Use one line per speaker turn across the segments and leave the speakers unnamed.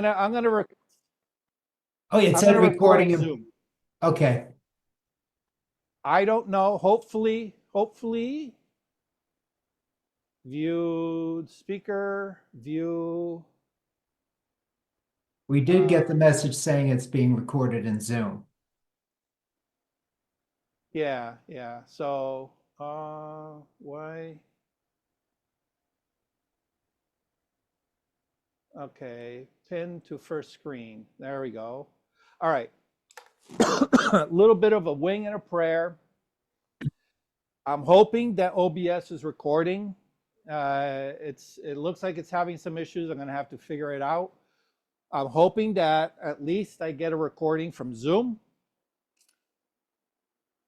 I'm gonna
Oh, it
I'm
said
gonna record
recording.
Zoom.
Okay.
I don't know. Hopefully, view speaker, view.
We did get the message saying it's being recorded in Zoom.
Yeah, yeah. So, why? Okay, pin to first screen. There we go. All right. A little bit of a wing and a prayer. I'm hoping that OBS is recording. It looks like it's having some issues. I'm gonna have to figure it out. I'm hoping that at least I get a recording from Zoom.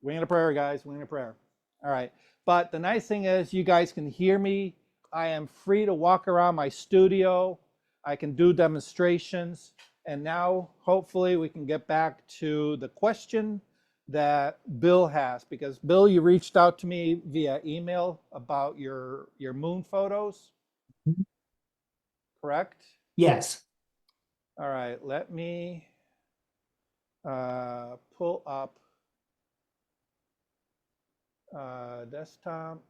Wing and a prayer, guys. Wing and a prayer. All right. But the nice thing is, you guys can hear me. I am free to walk around my studio. I can do demonstrations. And now, hopefully, we can get back to the question that Bill has. Because, Bill, you reached out to me via email about your moon photos, correct?
Yes.
All right. Let me pull up desktop.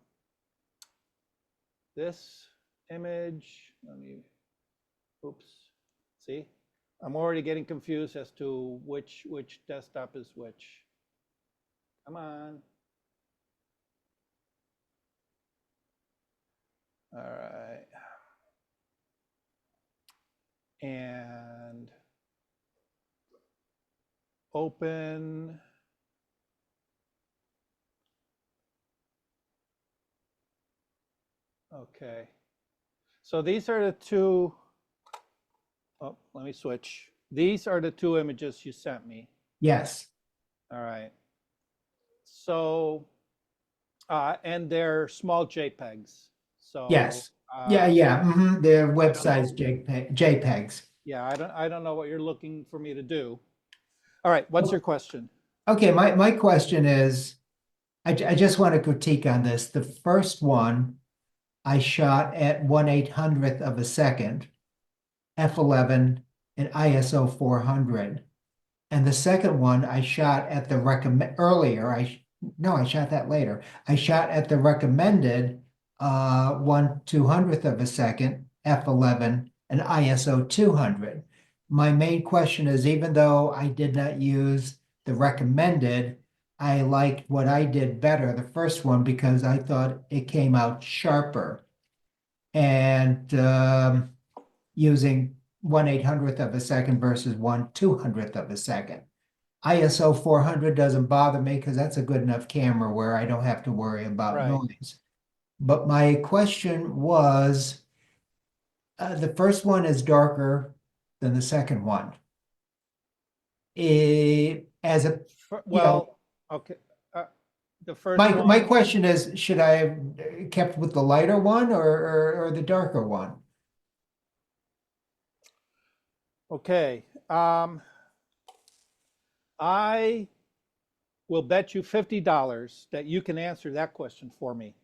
This image, let me, oops, see? I'm already getting confused as to which desktop is which. Come on. All right. And open. Okay. So these are the two, oh, let me switch. These are the two images you sent me.
Yes.
All right. So, and they're small JPEGs. So,
Yes. Yeah. Yeah. Their
I don't
website's
know.
JPEGs.
Yeah, I don't know what you're looking for me to do. All right, what's your question?
Okay. My question is, I just want to critique on this. The first one I shot at 1/800th of a second, f11 and ISO 400. And the second one I shot at the recommend earlier. No, I shot that later. I shot at the recommended 1/200th of a second, f11, and ISO 200. My main question is, even though I did not use the recommended, I liked what I did better, the first one, because I thought it came out sharper. And using 1/800th of a second versus 1/200th of a second. ISO 400 doesn't bother me because that's a good enough camera where I don't have to worry about
Right.
noise. But my question was, the first one is darker than the second one. As a, you know,
Well, okay. Uh, the first
my
one,
question is, should I have kept with the lighter one or the darker one?
okay. I will bet you $50 that you can answer that question for me.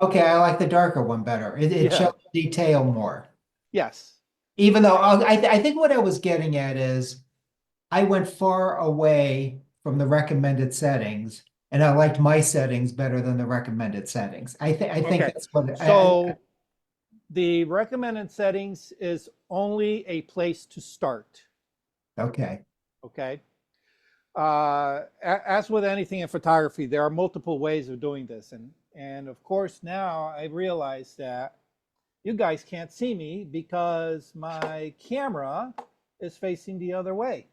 Okay, I like the darker one better. It
Yeah.
shows detail more.
Yes.
Even though I think what I was getting at is I went far away from the recommended settings, and I liked my settings better than the recommended settings. I think
Okay.
that's what
So the recommended settings is only a place to start.
okay.
Okay. As with anything in photography, there are multiple ways of doing this, and of course now I realize that you guys can't see me because my camera is facing the other way.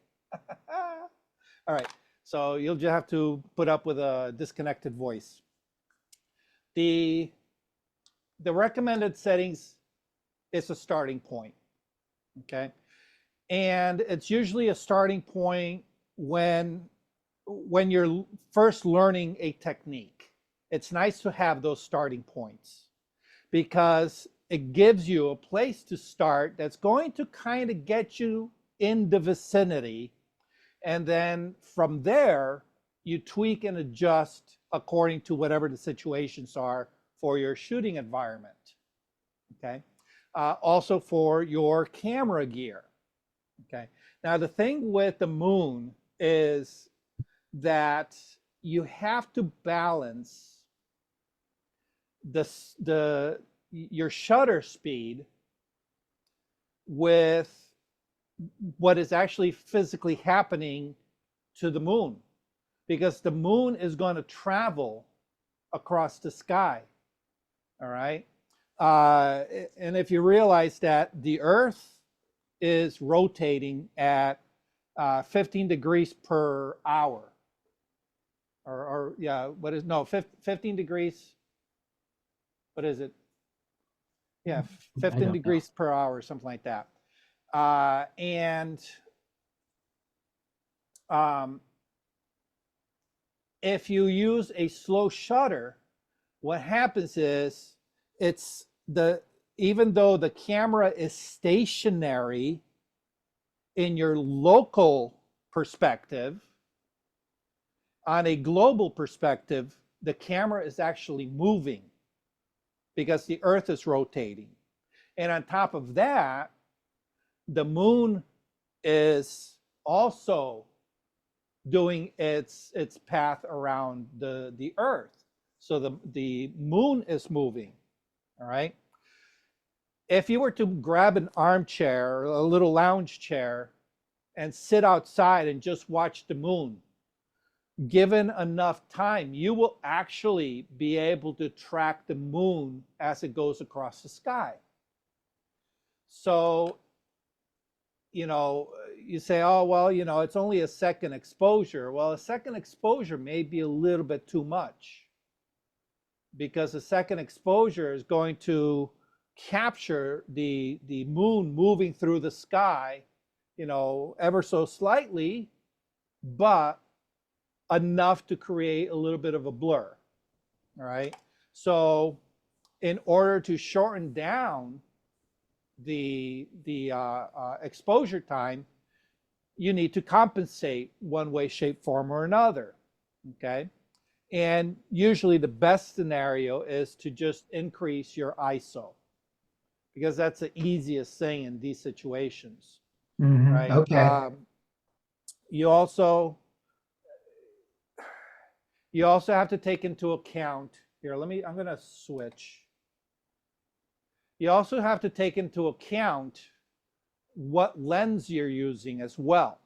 All right, so you'll just have to put up with a disconnected voice. The the recommended settings is a starting point, okay? And it's usually a starting point when you're first learning a technique. It's nice to have those starting points because it gives you a place to start that's going to kind of get you in the vicinity. And then from there, you tweak and adjust according to whatever the situations are for your shooting environment. Okay. Also for your camera gear. Okay. Now, the thing with the moon is that you have to balance your shutter speed with what is actually physically happening to the moon, because the moon is going to travel across the sky. All right. And if you realize that the Earth is rotating at 15 degrees per hour, or yeah, what is, no, 15 degrees, what is it? Yeah,
I
15
don't know.
degrees per hour, something like that. And um, if you use a slow shutter, what happens is it's the even though the camera is stationary in your local perspective, on a global perspective, the camera is actually moving because the Earth is rotating. And on top of that, the moon is also doing its path around the Earth. So the moon is moving. All right. If you were to grab an armchair, a little lounge chair, and sit outside and just watch the moon, given enough time, you will actually be able to track the moon as it goes across the sky. So, you say, oh, well, it's only a second exposure. Well, a second exposure may be a little bit too much, because a second exposure is going to capture the moon moving through the sky, ever so slightly, but enough to create a little bit of a blur. All right. So in order to shorten down the exposure time, you need to compensate one way, shape, form, or another. Okay. And usually the best scenario is to just increase your ISO, because that's the easiest thing in these situations, right?
Okay.
You also you also have to take into account here. I'm going to switch. You also have to take into account what lens you're using as well.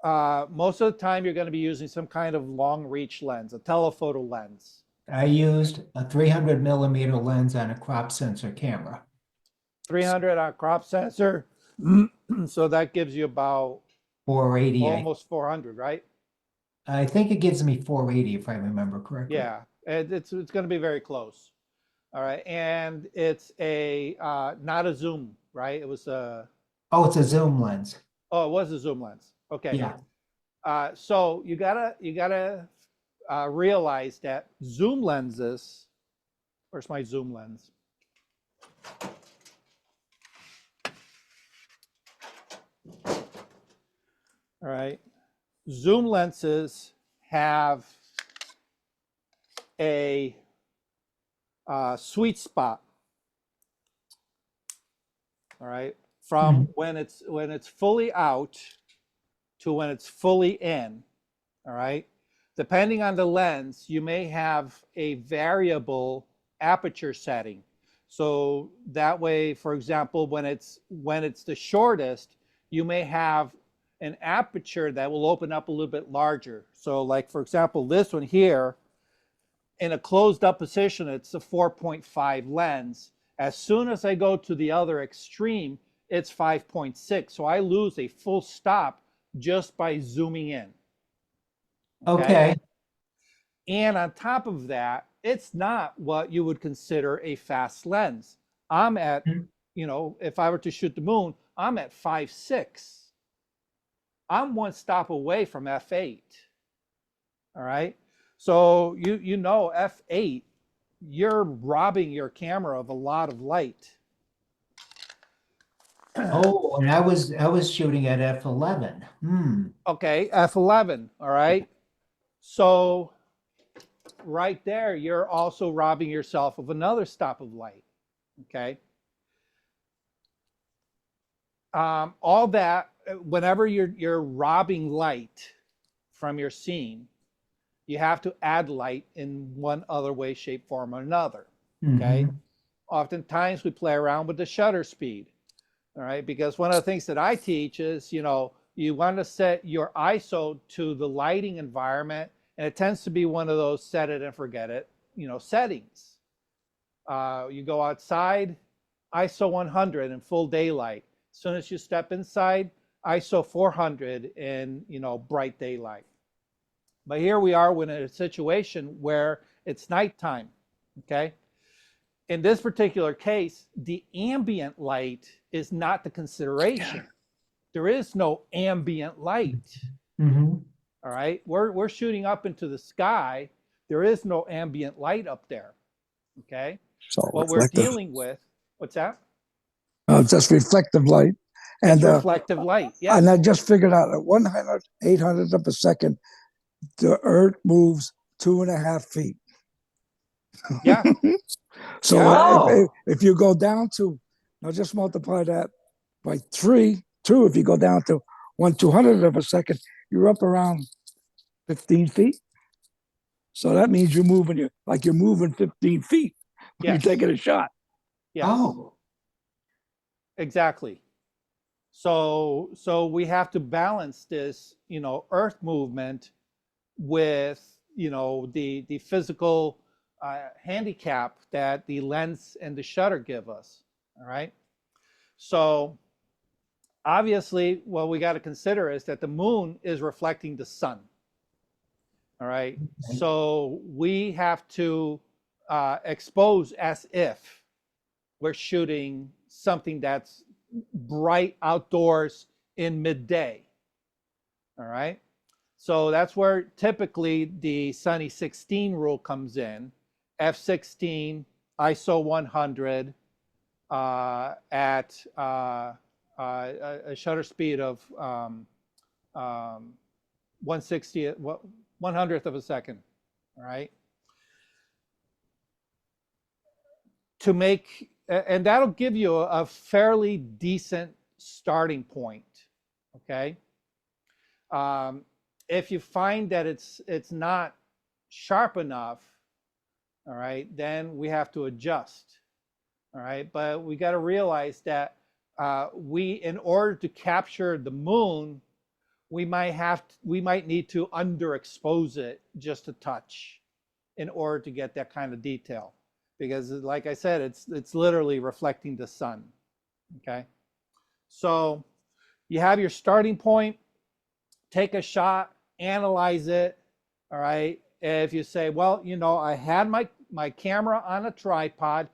Most of the time, you're going to be using some kind of long reach lens, a telephoto lens.
I used a 300 millimeter lens on a crop sensor camera.
300 on crop sensor. So that gives you about
480.
almost 400, right?
I think it gives me 480 if I remember correctly.
Yeah, it's going to be very close. All right, and it's a not a zoom, right? It was a
Oh, it's a zoom lens.
Oh, it was a zoom lens. Okay,
Yeah.
so you gotta realize that zoom lenses. Where's my zoom lens? All right, zoom lenses have a sweet spot. All right, from
Mhm.
when it's fully out to when it's fully in. All right, depending on the lens, you may have a variable aperture setting. So that way, for example, when it's the shortest, you may have an aperture that will open up a little bit larger. So like, for example, this one here, in a closed up position, it's a 4.5 lens. As soon as I go to the other extreme, it's 5.6. So I lose a full stop just by zooming in. Okay.
Okay.
And on top of that, it's not what you would consider a fast lens. I'm at,
Mhm.
if I were to shoot the moon, I'm at 5.6. I'm one stop away from f8. All right. So you know f8, you're robbing your camera of a lot of light.
Oh, and I was shooting at f11.
Okay, f11. All right. So right there, you're also robbing yourself of another stop of light. Okay. all that, whenever you're robbing light from your scene, you have to add light in one other way, shape, form, or another. Okay.
Mhm.
Oftentimes we play around with the shutter speed. All right. Because one of the things that I teach is, you want to set your ISO to the lighting environment, and it tends to be one of those set it and forget it, settings. You go outside, ISO 100 in full daylight. As soon as you step inside, ISO 400 in bright daylight. But here we are in a situation where it's nighttime. Okay. In this particular case, the ambient light is not the consideration. There is no ambient light.
Mhm.
All right. We're shooting up into the sky. There is no ambient light up there. Okay.
So
What we're
reflective,
dealing with, what's that?
just reflective light.
It's
And
reflective light.
and I
Yes.
just figured out at 100, 800th of a second, the Earth moves 2.5 feet.
Yeah.
So
Yeah.
if you go down to, now just multiply that by 2, if you go down to 1/200th of a second, you're up around 15 feet. So that means you're moving, you're moving 15 feet when you're
Yes.
taking a shot.
Yes.
Oh,
Exactly. So we have to balance this, Earth movement with, the physical handicap that the lens and the shutter give us. All right. So obviously, what we got to consider is that the moon is reflecting the sun. All right.
okay.
So we have to expose as if we're shooting something that's bright outdoors in midday. All right. So that's where typically the Sunny 16 rule comes in. F16, ISO 100 at a shutter speed of 160, 100th of a second. All right. To make, and that'll give you a fairly decent starting point. Okay. Um, if you find that it's not sharp enough, all right, then we have to adjust. All right. But we got to realize that in order to capture the moon, we might need to underexpose it just a touch in order to get that kind of detail, because like I said, it's literally reflecting the sun. Okay. So you have your starting point, take a shot, analyze it. All right. If you say, well, I had my camera on a tripod,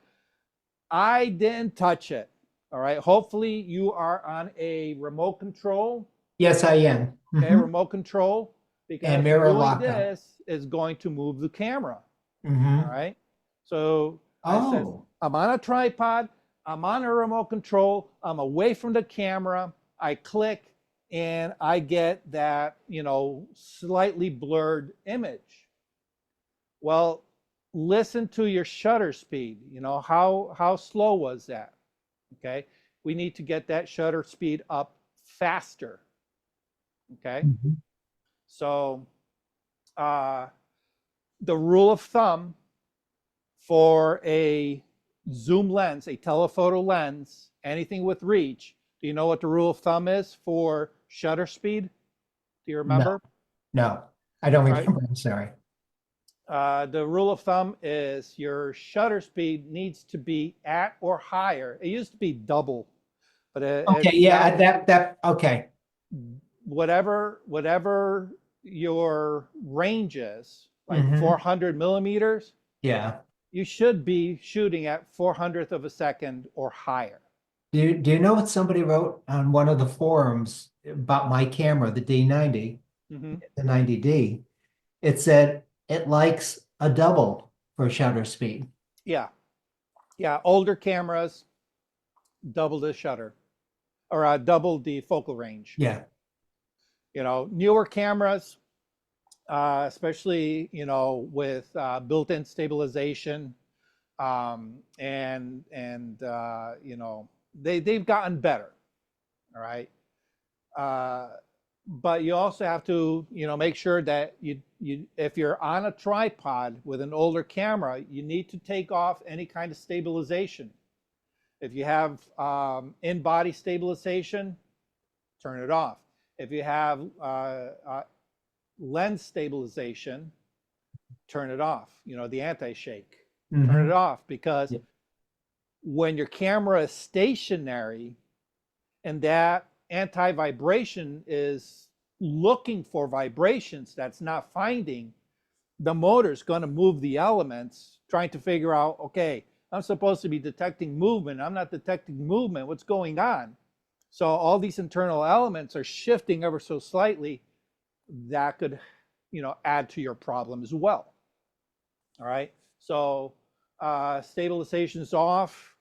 I didn't touch it. All right. Hopefully you are on a remote control.
Yes, I am.
Okay,
Mhm.
remote control,
And
because
mirror
doing
lockup.
this is going to move the camera. All
Mhm.
right. So I said,
Oh,
I'm on a tripod, I'm on a remote control, I'm away from the camera. I click and I get that, slightly blurred image. Well, listen to your shutter speed. How slow was that? Okay. We need to get that shutter speed up faster. Okay.
mhm.
So uh, the rule of thumb for a zoom lens, a telephoto lens, anything with reach, do you know what the rule of thumb is for shutter speed? Do you
No,
remember?
no, I don't
All right.
remember. I'm sorry.
The rule of thumb is your shutter speed needs to be at or higher. It used to be double, but
Okay,
it's
yeah,
now
okay.
whatever your range is, like
Mhm.
400 millimeters.
Yeah.
You should be shooting at 400th of a second or higher.
Do you know what somebody wrote on one of the forums about my camera, the D90,
Hmm.
the 90D? It said it likes a double for shutter speed.
Yeah, yeah. Older cameras double the shutter, or double the focal range.
Yeah.
Newer cameras, especially with built-in stabilization, and they've gotten better. all right? But you also have to, make sure that if you're on a tripod with an older camera, you need to take off any kind of stabilization. If you have in-body stabilization, turn it off. If you have lens stabilization, turn it off. The anti-shake, turn it off, because
Yeah.
when your camera is stationary and that anti-vibration is looking for vibrations that's not finding, the motor's going to move the elements trying to figure out, okay, I'm supposed to be detecting movement, I'm not detecting movement, what's going on? So all these internal elements are shifting ever so slightly. That could, add to your problem as well. All right, so stabilization is off,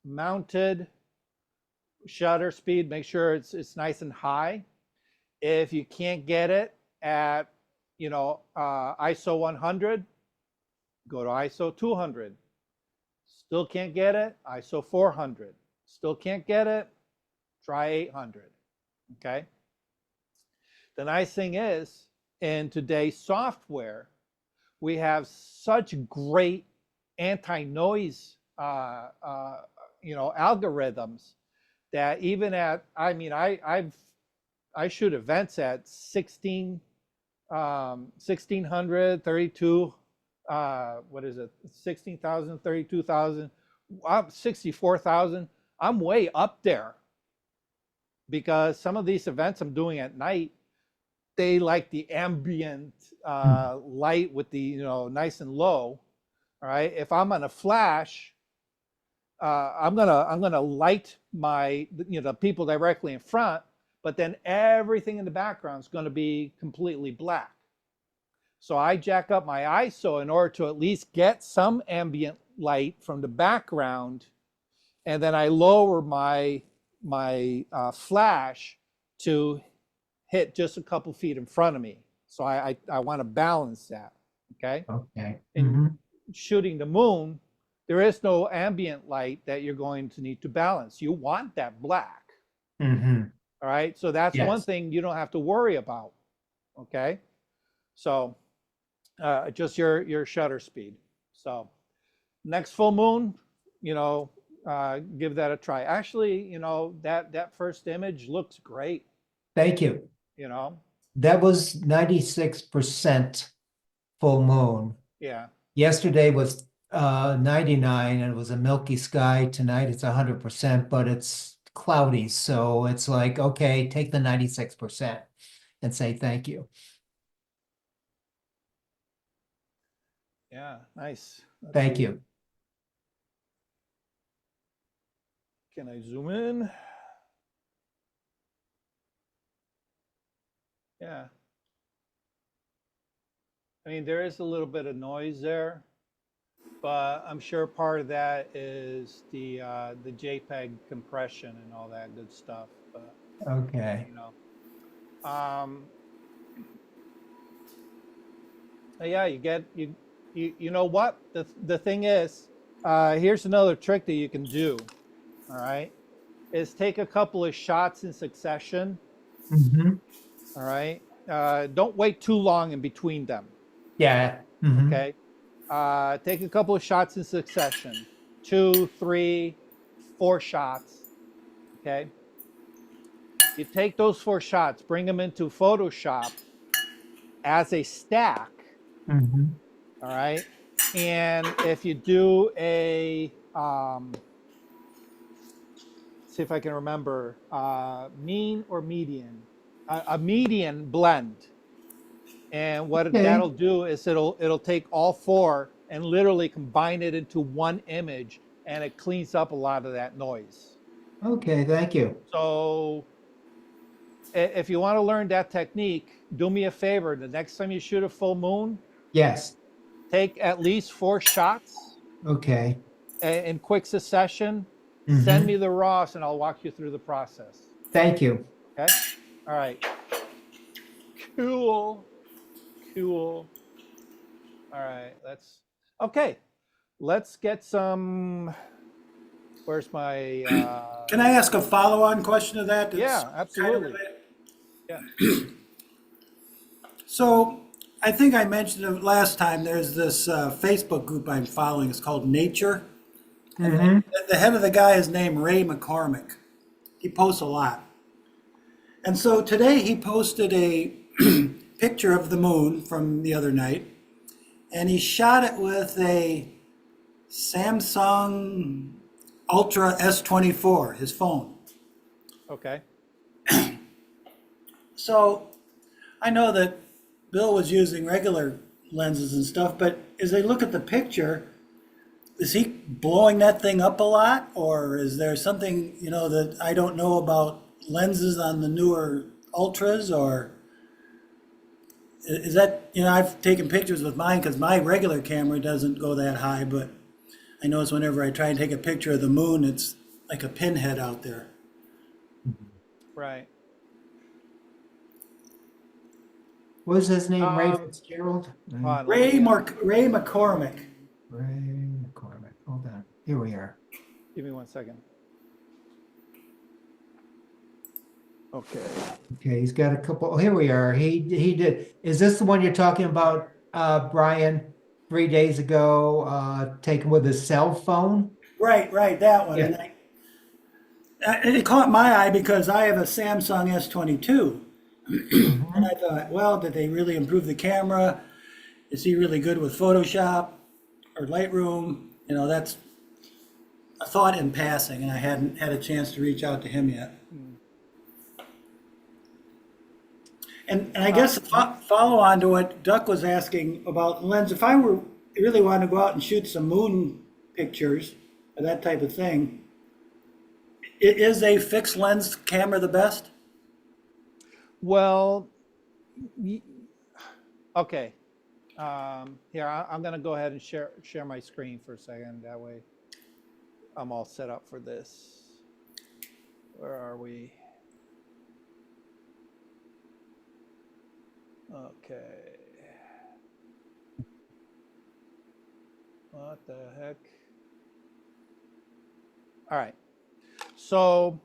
mounted, shutter speed, make sure it's nice and high. If you can't get it at ISO 100, go to ISO 200. Still can't get it, ISO 400. Still can't get it, try 800. Okay. The nice thing is, in today's software, we have such great anti-noise algorithms that even at, I shoot events at 1600, 32, what is it, 16,000, 32,000, 64,000. I'm way up there, because some of these events I'm doing at night, they like the ambient light with the, nice and low. All right, if I'm on a flash, I'm gonna light my, the people directly in front, but then everything in the background is going to be completely black. So I jack up my ISO in order to at least get some ambient light from the background, and then I lower my flash to hit just a couple feet in front of me. So I want to balance that. Okay.
Okay.
In shooting the moon, there is no ambient light that you're going to need to balance. You want that black. All right. So that's one
Yes.
thing you don't have to worry about. Okay. So just your shutter speed. So next full moon, give that a try. Actually, that first image looks great.
Thank you. That was 96% full moon.
Yeah.
Yesterday was 99 and it was a milky sky. Tonight it's 100%, but it's cloudy. So it's like, okay, take the 96% and say thank you.
Yeah, nice. Let's
Thank
see.
you.
Can I zoom in? Yeah. I mean, there is a little bit of noise there, but I'm sure part of that is the JPEG compression and all that good stuff. But
Okay.
Yeah, you know what, the thing is, here's another trick that you can do. All right, is take a couple of shots in succession. All right, don't wait too long in between them.
Yeah.
Okay, take a couple of shots in succession, 2, 3, 4 shots. Okay, you take those 4 shots, bring them into Photoshop as a stack. All right, and if you do a see if I can remember, mean or median, a median blend. And what
Okay.
that'll do is it'll take all 4 and literally combine it into one image, and it cleans up a lot of that noise.
Okay, thank you.
So if you want to learn that technique, do me a favor. The next time you shoot a full moon,
Yes.
take at least 4 shots
Okay.
in quick succession. Send me the RAWs and I'll walk you through the process.
Thank you.
Okay? All right. Cool. All right, let's get some Where's my,
Can I ask a follow-on question to that? That's
yeah,
kind of
absolutely.
related?
Yeah.
So I think I mentioned it last time. There's this Facebook group I'm following. It's called Nature. And
Mm-hmm.
the head of the guy is named Ray McCormick. He posts a lot. And so today he posted a picture of the moon from the other night, and he shot it with a Samsung Ultra S24, his phone.
Okay.
So I know that Bill was using regular lenses and stuff, but as I look at the picture, is he blowing that thing up a lot, or is there something, that I don't know about lenses on the newer ultras, or is that, I've taken pictures with mine because my regular camera doesn't go that high, but I notice whenever I try and take a picture of the moon, it's like a pinhead out there.
Right.
What was his name? Ray
Um,
Fitzgerald?
Hold on, let me,
Ray McCormick.
Ray McCormick. Hold on. Here we are.
give me 1 second. Okay.
Okay, he's got a couple. Oh, here we are. He did. Is this the one you're talking about, Brian? 3 days ago, taken with his cell phone.
Right, that one.
Yeah.
And it caught my eye because I have a Samsung S22.
Mhm.
And I thought, well, did they really improve the camera? Is he really good with Photoshop or Lightroom? That's a thought in passing, and I hadn't had a chance to reach out to him yet.
Hmm.
And I guess follow on to what Duck was asking about lens. If I were really want to go out and shoot some moon pictures or that type of thing, is a fixed lens camera the best?
Well, okay. Here, I'm going to go ahead and share my screen for a second. That way I'm all set up for this. Where are we? Okay. What the heck? All right. So,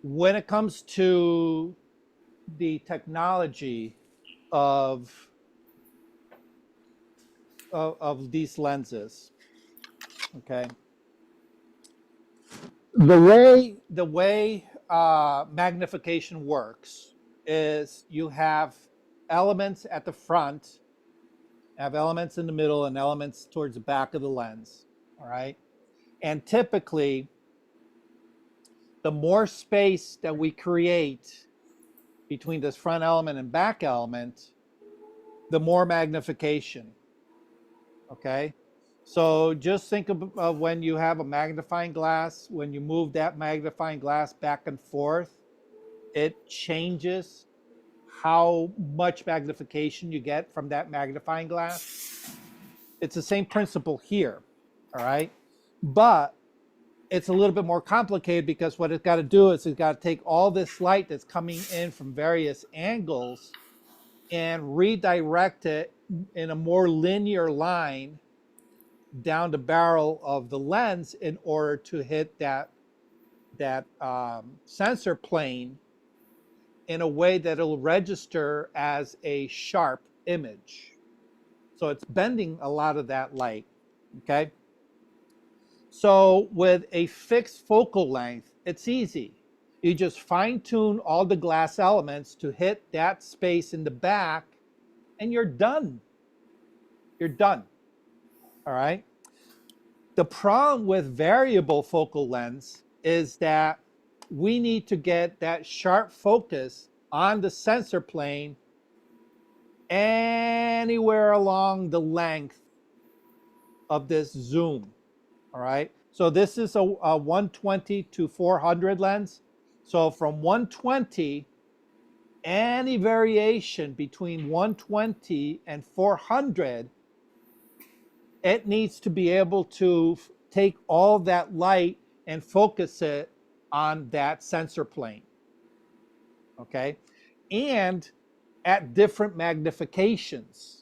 when it comes to the technology of these lenses, okay, the way magnification works is you have elements at the front, have elements in the middle, and elements towards the back of the lens. All right, and typically, the more space that we create between this front element and back element, the more magnification. Okay. So just think of when you have a magnifying glass, when you move that magnifying glass back and forth, it changes how much magnification you get from that magnifying glass. It's the same principle here. All right. But it's a little bit more complicated because what it's got to do is it's got to take all this light that's coming in from various angles and redirect it in a more linear line down the barrel of the lens in order to hit that sensor plane in a way that it'll register as a sharp image. So it's bending a lot of that light. Okay. So with a fixed focal length, it's easy. You just fine tune all the glass elements to hit that space in the back and you're done. You're done. All right. The problem with variable focal lengths is that we need to get that sharp focus on the sensor plane anywhere along the length of this zoom. All right. So this is a 120 to 400 lens. So from 120, any variation between 120 and 400, it needs to be able to take all that light and focus it on that sensor plane. Okay. And at different magnifications.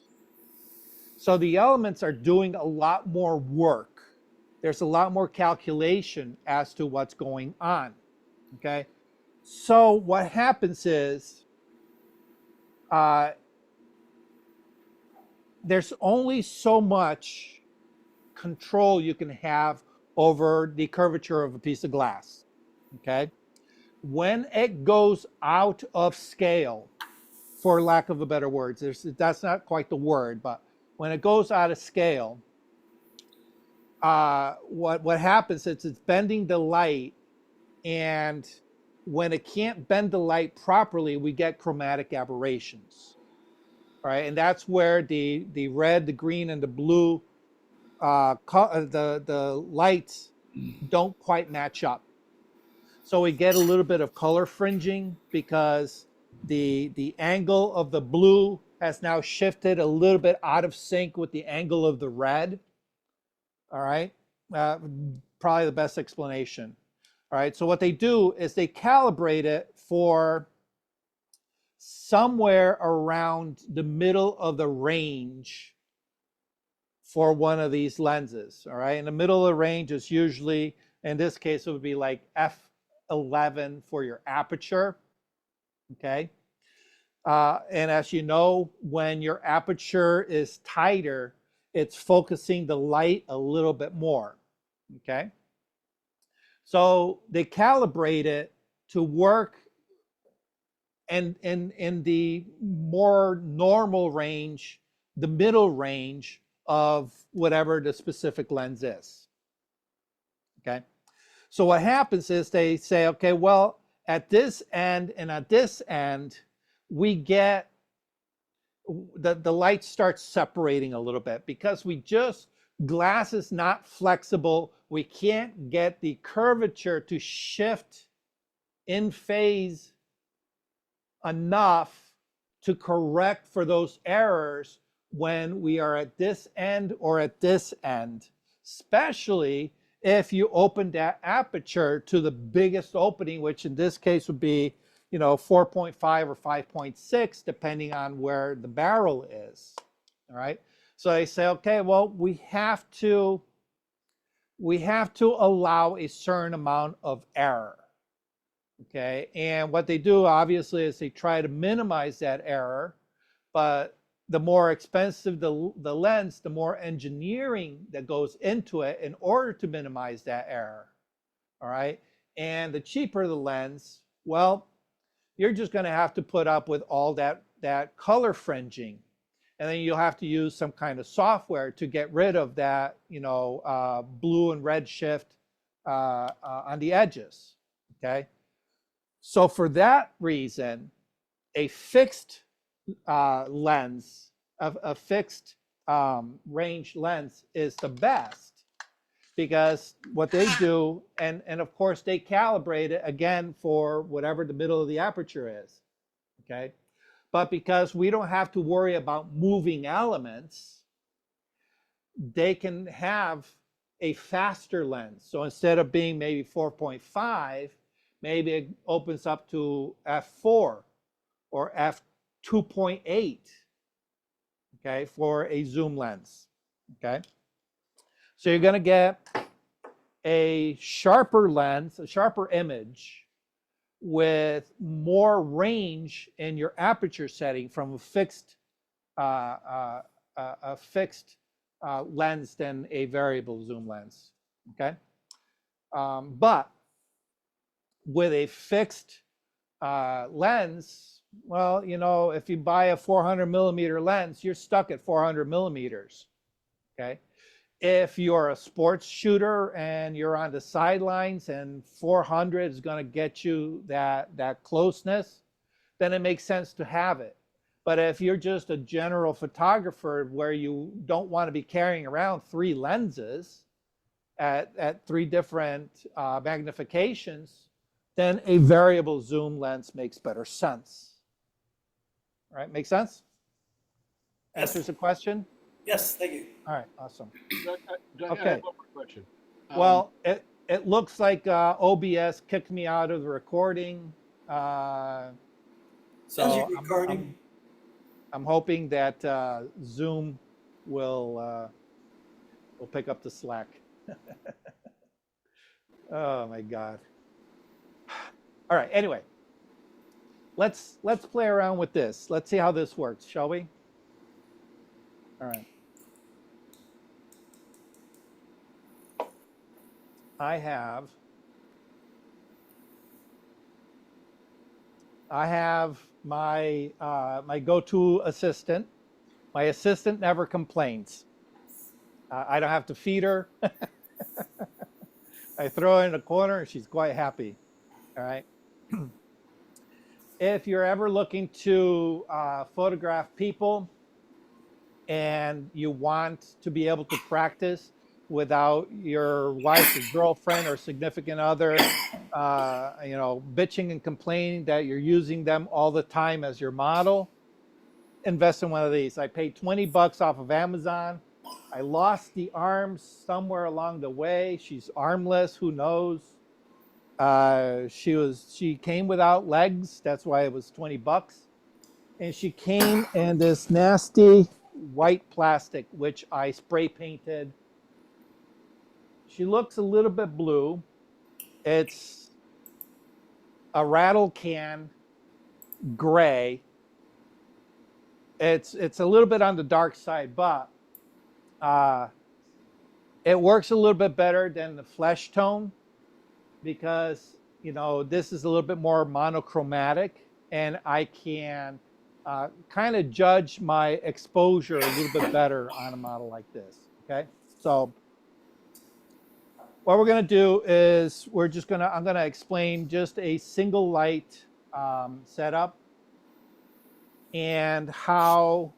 So the elements are doing a lot more work. There's a lot more calculation as to what's going on. Okay. So what happens is uh, there's only so much control you can have over the curvature of a piece of glass. Okay. When it goes out of scale, for lack of a better word, that's not quite the word, but when it goes out of scale, what happens is it's bending the light, and when it can't bend the light properly, we get chromatic aberrations. All right, and that's where the red, the green, and the blue the lights don't quite match up. So we get a little bit of color fringing because the angle of the blue has now shifted a little bit out of sync with the angle of the red. All right, uh, probably the best explanation. All right, so what they do is they calibrate it for somewhere around the middle of the range for one of these lenses. All right, in the middle of the range is usually, in this case, it would be like f11 for your aperture. Okay, and as you know, when your aperture is tighter, it's focusing the light a little bit more. Okay, so they calibrate it to work and in the more normal range, the middle range of whatever the specific lens is. Okay, so what happens is they say, okay, well, at this end and at this end, we get the light starts separating a little bit because glass is not flexible. We can't get the curvature to shift in phase enough to correct for those errors when we are at this end or at this end, especially if you open that aperture to the biggest opening, which in this case would be, 4.5 or 5.6, depending on where the barrel is. All right. So they say, okay, well, we have to allow a certain amount of error. Okay, and what they do obviously is they try to minimize that error, but the more expensive the lens, the more engineering that goes into it in order to minimize that error. All right, and the cheaper the lens, well, you're just going to have to put up with all that color fringing, and then you'll have to use some kind of software to get rid of that, blue and red shift on the edges. Okay. So for that reason, a fixed lens, a fixed range lens is the best, because what they do, and of course they calibrate it again for whatever the middle of the aperture is, okay? But because we don't have to worry about moving elements, they can have a faster lens. So instead of being maybe 4.5, maybe it opens up to f4 or f2.8, okay, for a zoom lens, okay? So you're gonna get a sharper lens, a sharper image with more range in your aperture setting from a fixed lens than a variable zoom lens, okay? But with a fixed lens, well, if you buy a 400 millimeter lens, you're stuck at 400 millimeters, okay? If you're a sports shooter and you're on the sidelines and 400 is going to get you that closeness, then it makes sense to have it. But if you're just a general photographer where you don't want to be carrying around 3 lenses at 3 different magnifications, then a variable zoom lens makes better sense. All right, make sense?
Yes.
Answers the question?
Yes, thank you.
All right, awesome.
I
Okay.
have one more question.
Well, it looks like OBS kicked me out of the recording.
Says
So
you're recording.
I'm hoping that Zoom will pick up the slack. Oh my God. All right. Anyway, let's play around with this. Let's see how this works, shall we? All right. I have my my go-to assistant. My assistant never complains. I don't have to feed her. I throw her in a corner and she's quite happy. All right. If you're ever looking to photograph people and you want to be able to practice without your wife or girlfriend or significant other, you know, bitching and complaining that you're using them all the time as your model, invest in one of these. I paid 20 bucks off of Amazon. I lost the arms somewhere along the way. She's armless, who knows? She came without legs. That's why it was 20 bucks. And she came in this nasty white plastic, which I spray painted. She looks a little bit blue. It's a rattle can gray. It's a little bit on the dark side, but it works a little bit better than the flesh tone because, you know, this is a little bit more monochromatic and I can kind of judge my exposure a little bit better on a model like this. Okay, so what we're going to do is I'm going to explain just a single light setup and how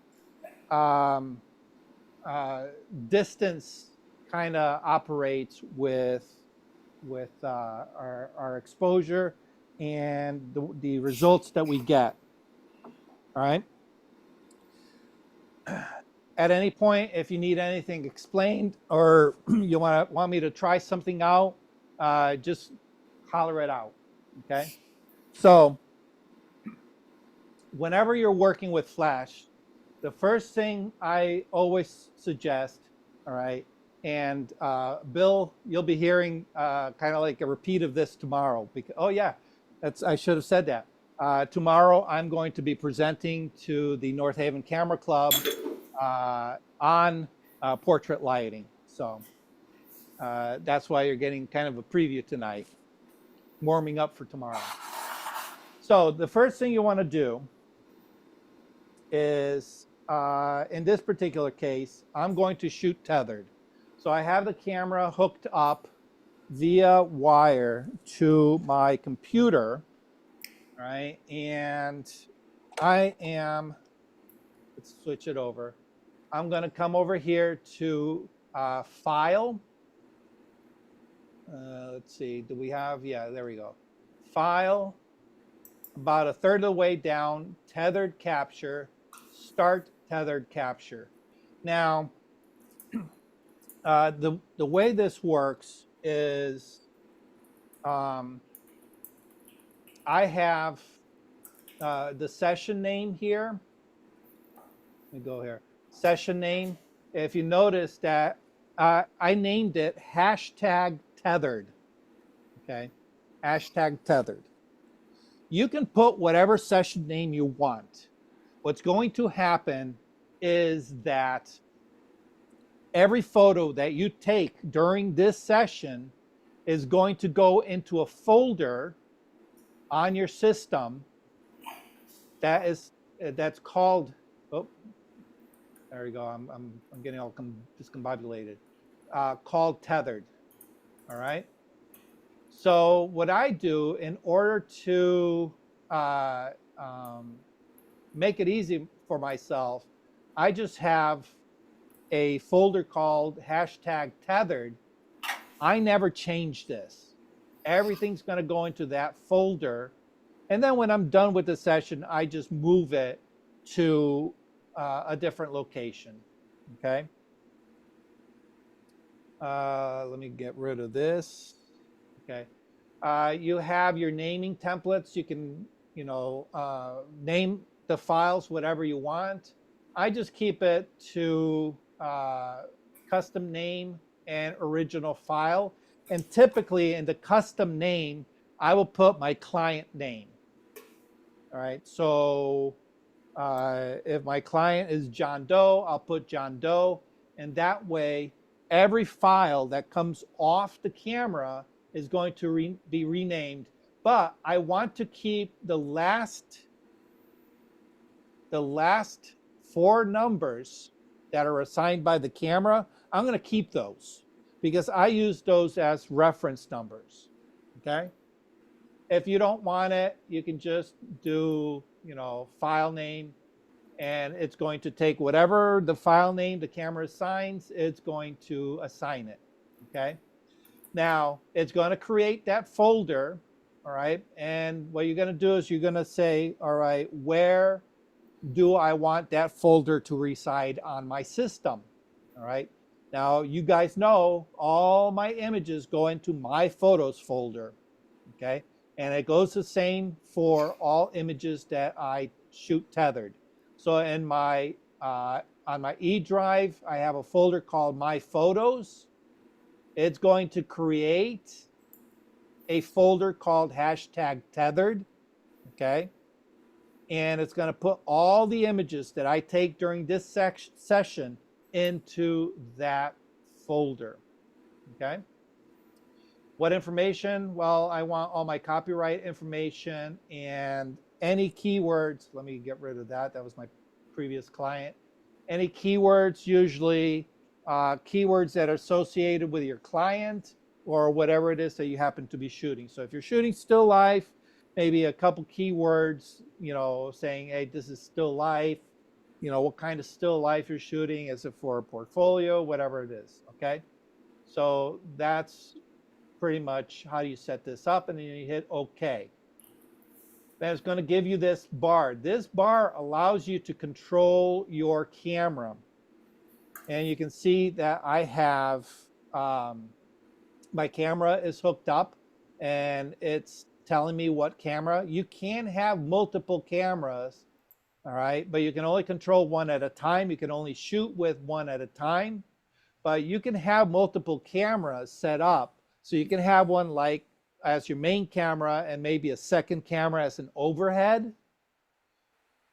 distance kind of operates with our exposure and the results that we get. All right. At any point, if you need anything explained or you want me to try something out, just holler it out. Okay. So whenever you're working with Flash, the first thing I always suggest, all right, and Bill, you'll be hearing kind of like a repeat of this tomorrow. Because, oh yeah, I should have said that. Tomorrow I'm going to be presenting to the North Haven Camera Club on portrait lighting. So that's why you're getting kind of a preview tonight, warming up for tomorrow. So the first thing you want to do is, in this particular case, I'm going to shoot tethered. So I have the camera hooked up via wire to my computer, right? And let's switch it over. I'm going to come over here to File. Let's see, do we have, yeah, there we go. File, about a third of the way down, tethered capture, start tethered capture. Now, the way this works is I have the session name here. Let me go here. Session name. If you notice that I named it hashtag tethered. Okay, hashtag tethered. You can put whatever session name you want. What's going to happen is that every photo that you take during this session is going to go into a folder on your system that's called, oh, there we go. I'm getting all discombobulated. Called tethered. All right. So what I do in order to make it easy for myself, I just have a folder called hashtag tethered. I never change this. Everything's going to go into that folder. And then when I'm done with the session, I just move it to a different location. Okay. Let me get rid of this. Okay. You have your naming templates. You can, you know, name the files whatever you want. I just keep it to custom name and original file. And typically in the custom name, I will put my client name. All right, so if my client is John Doe, I'll put John Doe. And that way, every file that comes off the camera is going to be renamed. But I want to keep the last 4 numbers that are assigned by the camera. I'm going to keep those because I use those as reference numbers. Okay. If you don't want it, you can just do, file name, and it's going to take whatever the file name the camera assigns, it's going to assign it. Okay. Now it's going to create that folder. All right. And what you're going to do is you're going to say, all right, where do I want that folder to reside on my system? All right. Now you guys know all my images go into my photos folder. Okay. And it goes the same for all images that I shoot tethered. So in my on my E drive, I have a folder called My Photos. It's going to create a folder called #tethered. Okay. And it's going to put all the images that I take during this session into that folder. Okay. What information? Well, I want all my copyright information and any keywords. Let me get rid of that. That was my previous client. Any keywords, usually keywords that are associated with your client or whatever it is that you happen to be shooting. So if you're shooting still life, maybe a couple keywords, saying, hey, this is still life, what kind of still life you're shooting. Is it for a portfolio, whatever it is, okay? So that's pretty much how you set this up, and then you hit OK. Then it's going to give you this bar. This bar allows you to control your camera. And you can see that I have, my camera is hooked up, and it's telling me what camera. You can have multiple cameras, all right, but you can only control one at a time. You can only shoot with one at a time, but you can have multiple cameras set up. So you can have one like as your main camera and maybe a second camera as an overhead.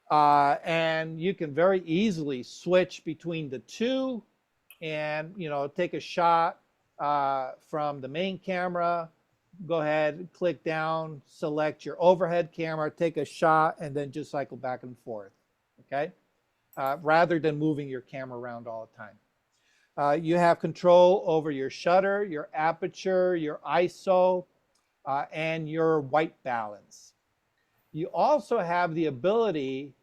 And you can very easily switch between the two and, take a shot from the main camera. Go ahead, click down, select your overhead camera, take a shot, and then just cycle back and forth, okay? Rather than moving your camera around all the time. You have control over your shutter, your aperture, your ISO, and your white balance. You also have the ability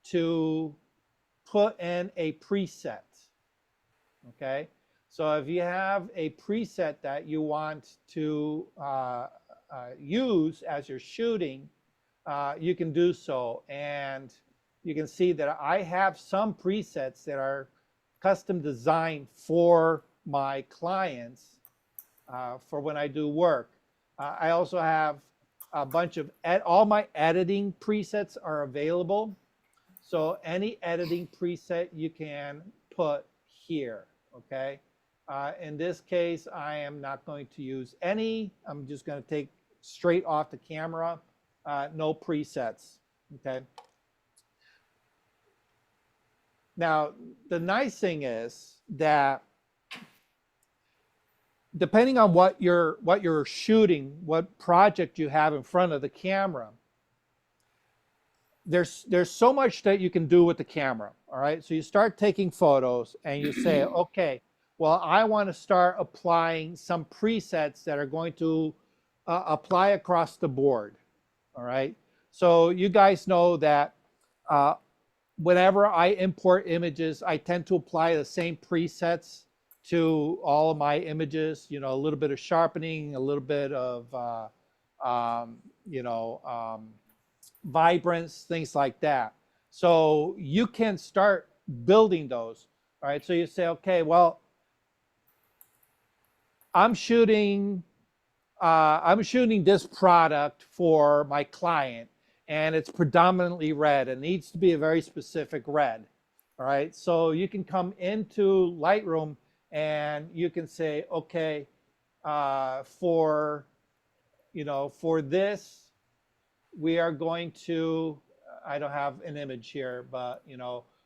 to put in a preset, okay? So if you have a preset that you want to use as you're shooting, you can do so. And you can see that I have some presets that are custom designed for my clients for when I do work. I also have a bunch of, all my editing presets are available. So any editing preset you can put here, okay? In this case, I am not going to use any. I'm just going to take straight off the camera, no presets, okay? Now, the nice thing is that depending on what you're shooting, what project you have in front of the camera, there's so much that you can do with the camera, all right? So you start taking photos and you say, okay, well, I want to start applying some presets that are going to apply across the board, all right? So you guys know that whenever I import images, I tend to apply the same presets to all of my images, a little bit of sharpening, a little bit of, vibrance, things like that. So you can start building those, all right? So you say, okay, well, I'm shooting this product for my client, and it's predominantly red. It needs to be a very specific red. All right, so you can come into Lightroom and you can say, okay, for this, we are going to, I don't have an image here, but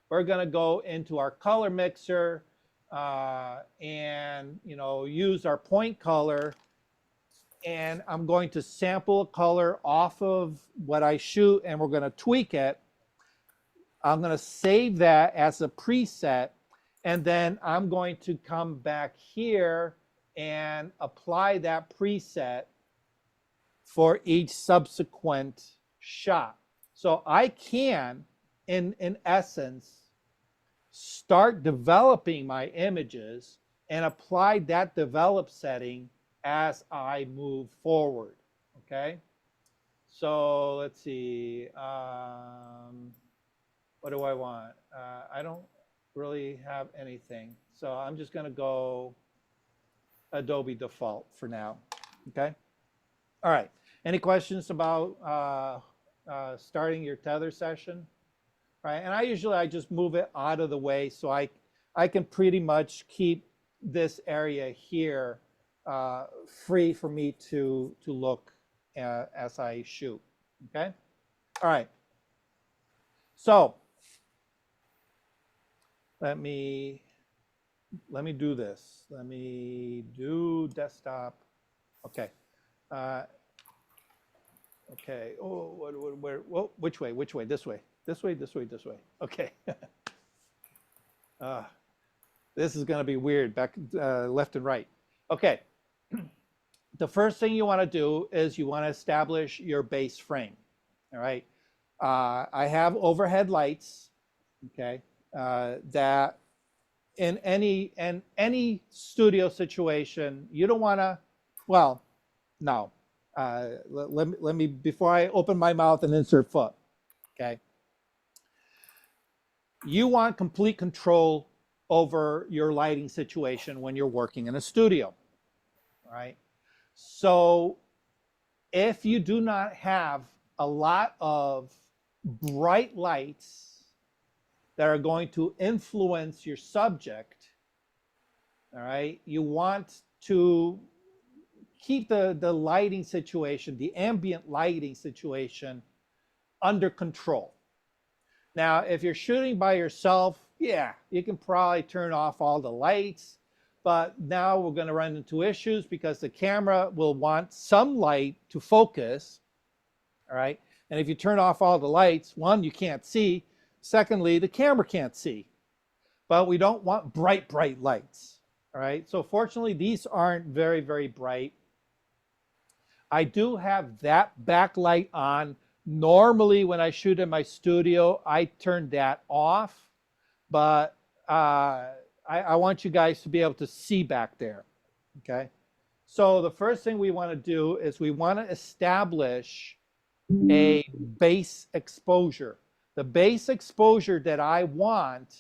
we're going to go into our color mixer and use our point color, and I'm going to sample a color off of what I shoot, and we're going to tweak it. I'm going to save that as a preset, and then I'm going to come back here and apply that preset for each subsequent shot. So I can, in essence, start developing my images and apply that develop setting as I move forward. Okay? So let's see. What do I want? I don't really have anything. So I'm just going to go Adobe default for now. Okay? All right. Any questions about starting your tether session? Right. And I just move it out of the way so I can pretty much keep this area here free for me to look as I shoot. Okay. All right. So let me do this. Let me do desktop. Okay. Okay. Oh, where? Whoa, which way? Which way? This way. This way. This way. This way. Okay. This is going to be weird. Back left and right. Okay. The first thing you want to do is you want to establish your base frame. All right. I have overhead lights. Okay. That in any studio situation, you don't want to. Well, no. Let me before I open my mouth and insert foot. Okay. You want complete control over your lighting situation when you're working in a studio. All right. So if you do not have a lot of bright lights that are going to influence your subject, all right, you want to keep the lighting situation, the ambient lighting situation under control. Now, if you're shooting by yourself, yeah, you can probably turn off all the lights, but now we're going to run into issues because the camera will want some light to focus, all right? And if you turn off all the lights, one, you can't see. Secondly, the camera can't see. But we don't want bright, bright lights, all right? So fortunately, these aren't very, very bright. I do have that backlight on. Normally, when I shoot in my studio, I turn that off, but I want you guys to be able to see back there, okay? So the first thing we want to do is we want to establish a base exposure. The base exposure that I want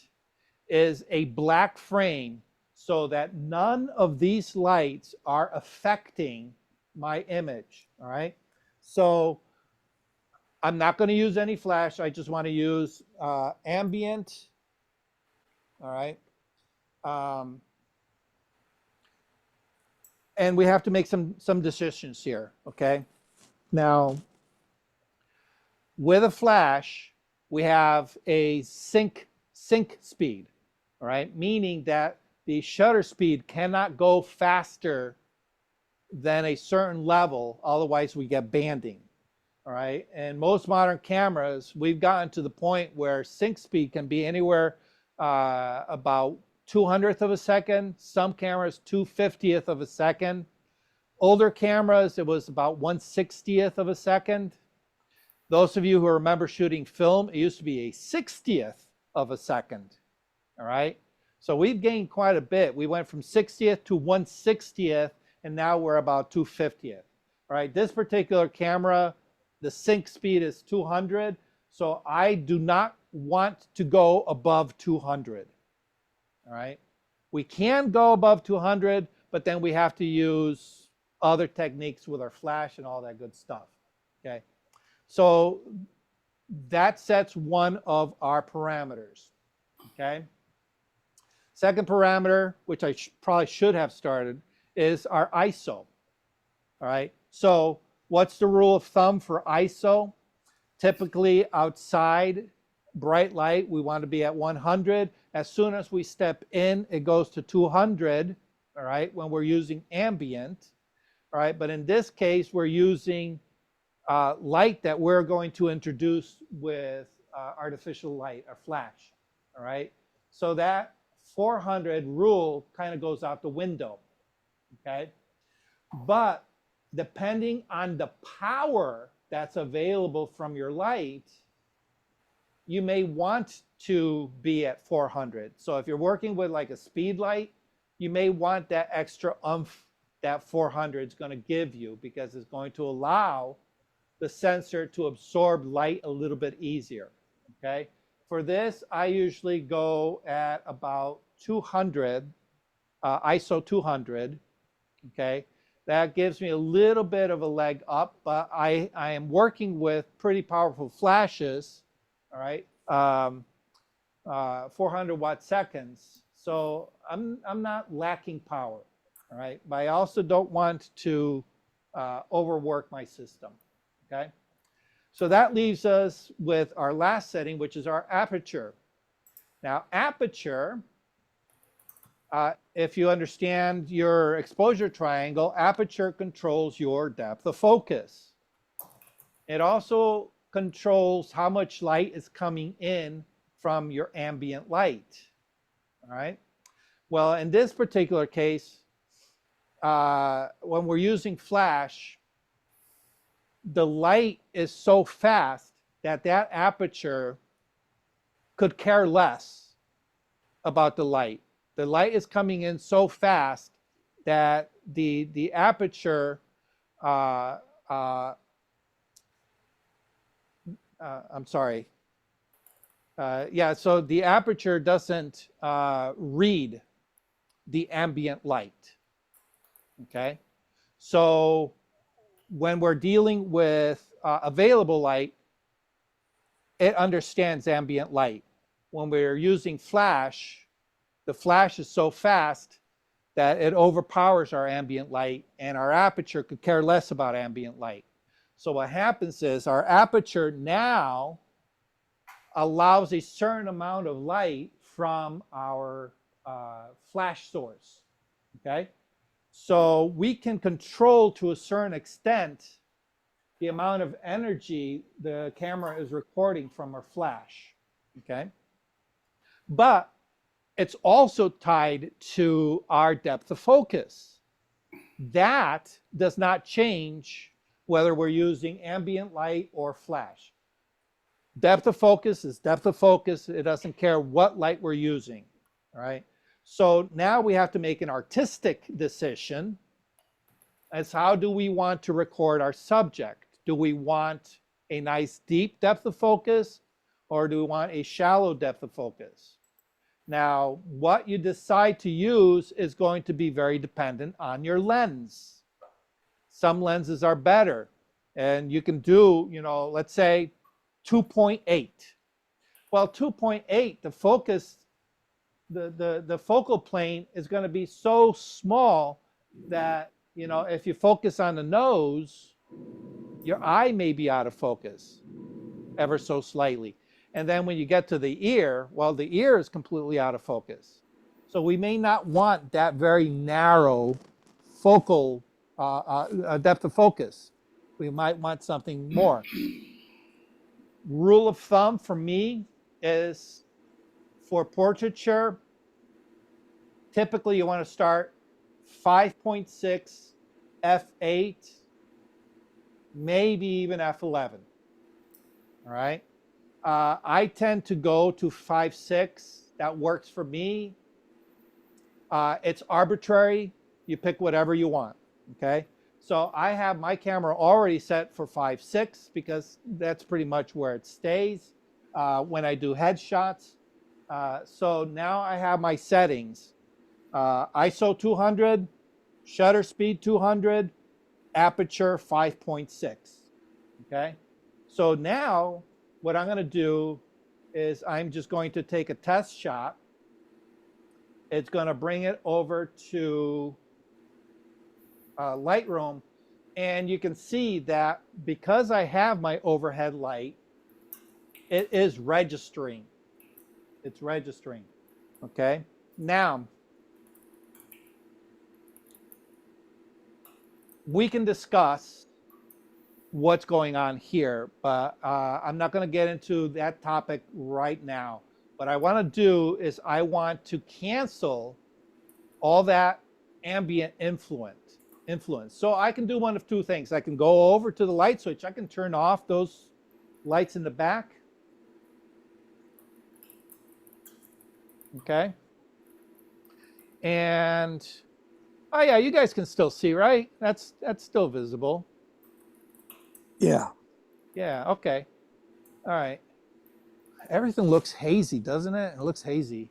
is a black frame so that none of these lights are affecting my image, all right? So I'm not going to use any flash. I just want to use ambient, all right? And we have to make some decisions here, okay? Now, with a flash, we have a sync speed, all right? Meaning that the shutter speed cannot go faster than a certain level, otherwise we get banding, all right? And most modern cameras, we've gotten to the point where sync speed can be anywhere about 200th of a second, some cameras 2/50th of a second. Older cameras, it was about 1/60th of a second. Those of you who remember shooting film, it used to be a 60th of a second, all right? So we've gained quite a bit. We went from 60th to 1/60th, and now we're about 2/50th, all right? This particular camera, the sync speed is 200, so I do not want to go above 200, all right? We can go above 200, but then we have to use other techniques with our flash and all that good stuff, okay? So that sets one of our parameters. okay? Second parameter, which I probably should have started, is our ISO, all right? So what's the rule of thumb for ISO? Typically outside, bright light, we want to be at 100. As soon as we step in, it goes to 200, all right, when we're using ambient, all right? But in this case, we're using light that we're going to introduce with artificial light, or flash, all right? So that 400 rule kind of goes out the window, okay? But depending on the power that's available from your light, you may want to be at 400. So if you're working with like a speed light, you may want that extra oomph that 400 is going to give you, because it's going to allow the sensor to absorb light a little bit easier, okay? For this, I usually go at about 200, ISO 200, okay? That gives me a little bit of a leg up, but I am working with pretty powerful flashes, all right? 400 watt seconds, so I'm not lacking power, all right? But I also don't want to overwork my system, okay? So that leaves us with our last setting, which is our aperture. Now, aperture, if you understand your exposure triangle, aperture controls your depth of focus. It also controls how much light is coming in from your ambient light, all right? Well, in this particular case, when we're using flash, the light is so fast that that aperture could care less about the light. The light is coming in so fast that the aperture, I'm sorry. Yeah, so the aperture doesn't read the ambient light, okay? So when we're dealing with available light, it understands ambient light. When we're using flash, the flash is so fast that it overpowers our ambient light, and our aperture could care less about ambient light. So what happens is our aperture now allows a certain amount of light from our flash source, okay? So we can control to a certain extent the amount of energy the camera is recording from our flash, okay? But it's also tied to our depth of focus. That does not change whether we're using ambient light or flash. Depth of focus is depth of focus. It doesn't care what light we're using, all right? So now we have to make an artistic decision as how do we want to record our subject? Do we want a nice deep depth of focus, or do we want a shallow depth of focus? Now, what you decide to use is going to be very dependent on your lens. Some lenses are better, and you can do, you know, let's say 2.8. Well, 2.8, the focus, the focal plane is going to be so small that, you know, if you focus on the nose, your eye may be out of focus ever so slightly. And then when you get to the ear, well, the ear is completely out of focus. So we may not want that very narrow focal depth of focus. We might want something more. Rule of thumb for me is for portraiture, typically you want to start 5.6, f8, maybe even f11, all right? I tend to go to 5.6. That works for me. It's arbitrary. You pick whatever you want, okay? So I have my camera already set for 5.6 because that's pretty much where it stays when I do headshots. So now I have my settings. ISO 200, shutter speed 200, aperture 5.6, okay? So now what I'm going to do is I'm just going to take a test shot. It's going to bring it over to Lightroom, and you can see that because I have my overhead light, it is registering. It's registering. Okay. Now, we can discuss what's going on here, but I'm not going to get into that topic right now. What I want to do is I want to cancel all that ambient influence. So I can do one of two things. I can go over to the light switch. I can turn off those lights in the back. Okay. And oh yeah, you guys can still see, right? That's still visible.
Yeah.
Yeah, okay. All right. Everything looks hazy, doesn't it? It looks hazy.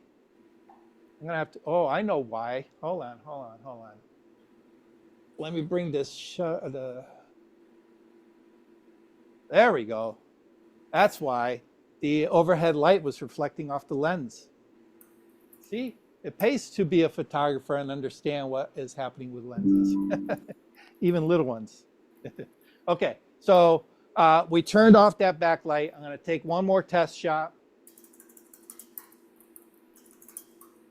I'm gonna have to, oh, I know why. Hold on. Let me bring this, there we go. That's why the overhead light was reflecting off the lens. See, it pays to be a photographer and understand what is happening with lenses, even little ones. Okay, so we turned off that backlight. I'm gonna take one more test shot.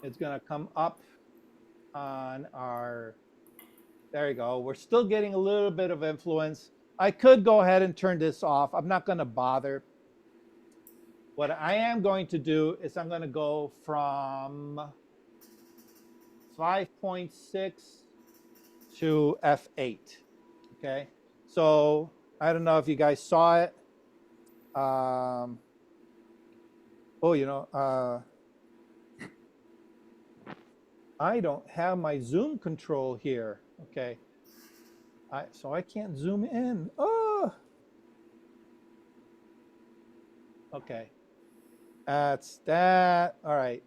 It's gonna come up on our, there you go. We're still getting a little bit of influence. I could go ahead and turn this off. I'm not gonna bother. What I am going to do is I'm gonna go from 5.6 to f8. Okay, so I don't know if you guys saw it. Oh, you know, I don't have my zoom control here. Okay, so I can't zoom in. Oh, okay, that's that. All right,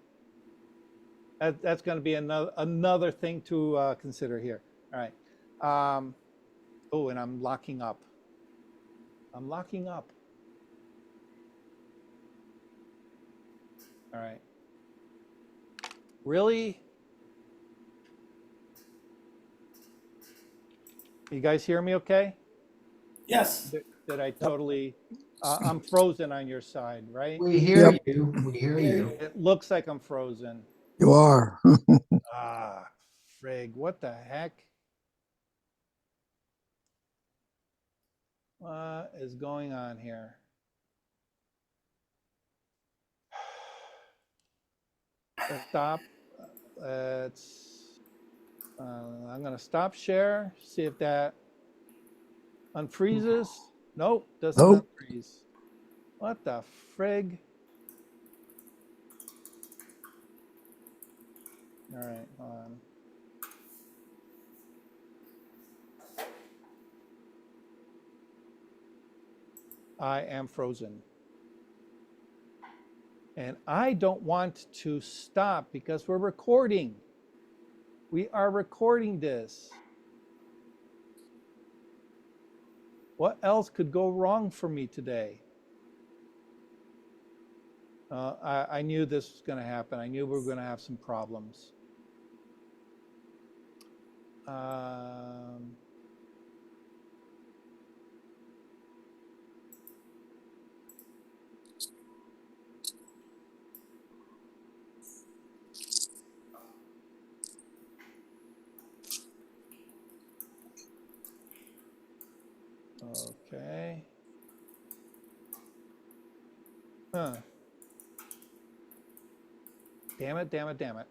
that's going to be another thing to consider here. All right. Oh, and I'm locking up. I'm locking up. All right. Really? You guys hear me okay?
Yes.
Did I totally, I'm frozen on your side, right?
We hear
Yep.
you. We hear you.
It looks like I'm frozen.
You are.
Ah, frig, what the heck? What is going on here? Let's stop. Let's, I'm gonna stop share, see if that unfreezes. Nope, doesn't
Nope.
unfreeze. What the frig? All right, hold on. I am frozen. And I don't want to stop because we're recording. We are recording this. What else could go wrong for me today? I knew this was going to happen. I knew we were going to have some problems. Okay. Huh. Damn it, damn it, damn it.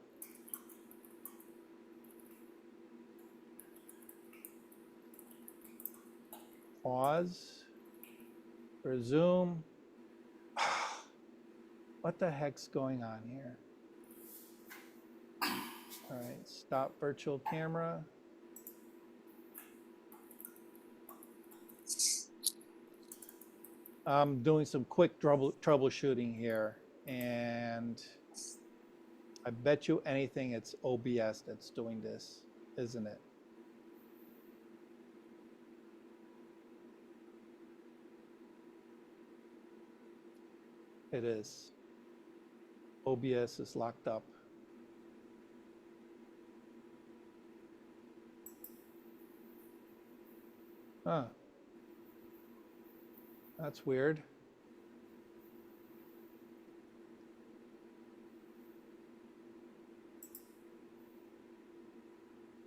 Pause. Resume. What the heck's going on here? All right, stop virtual camera. I'm doing some quick troubleshooting here, and I bet you anything it's OBS that's doing this, isn't it? It is. OBS is locked up. Huh. That's weird.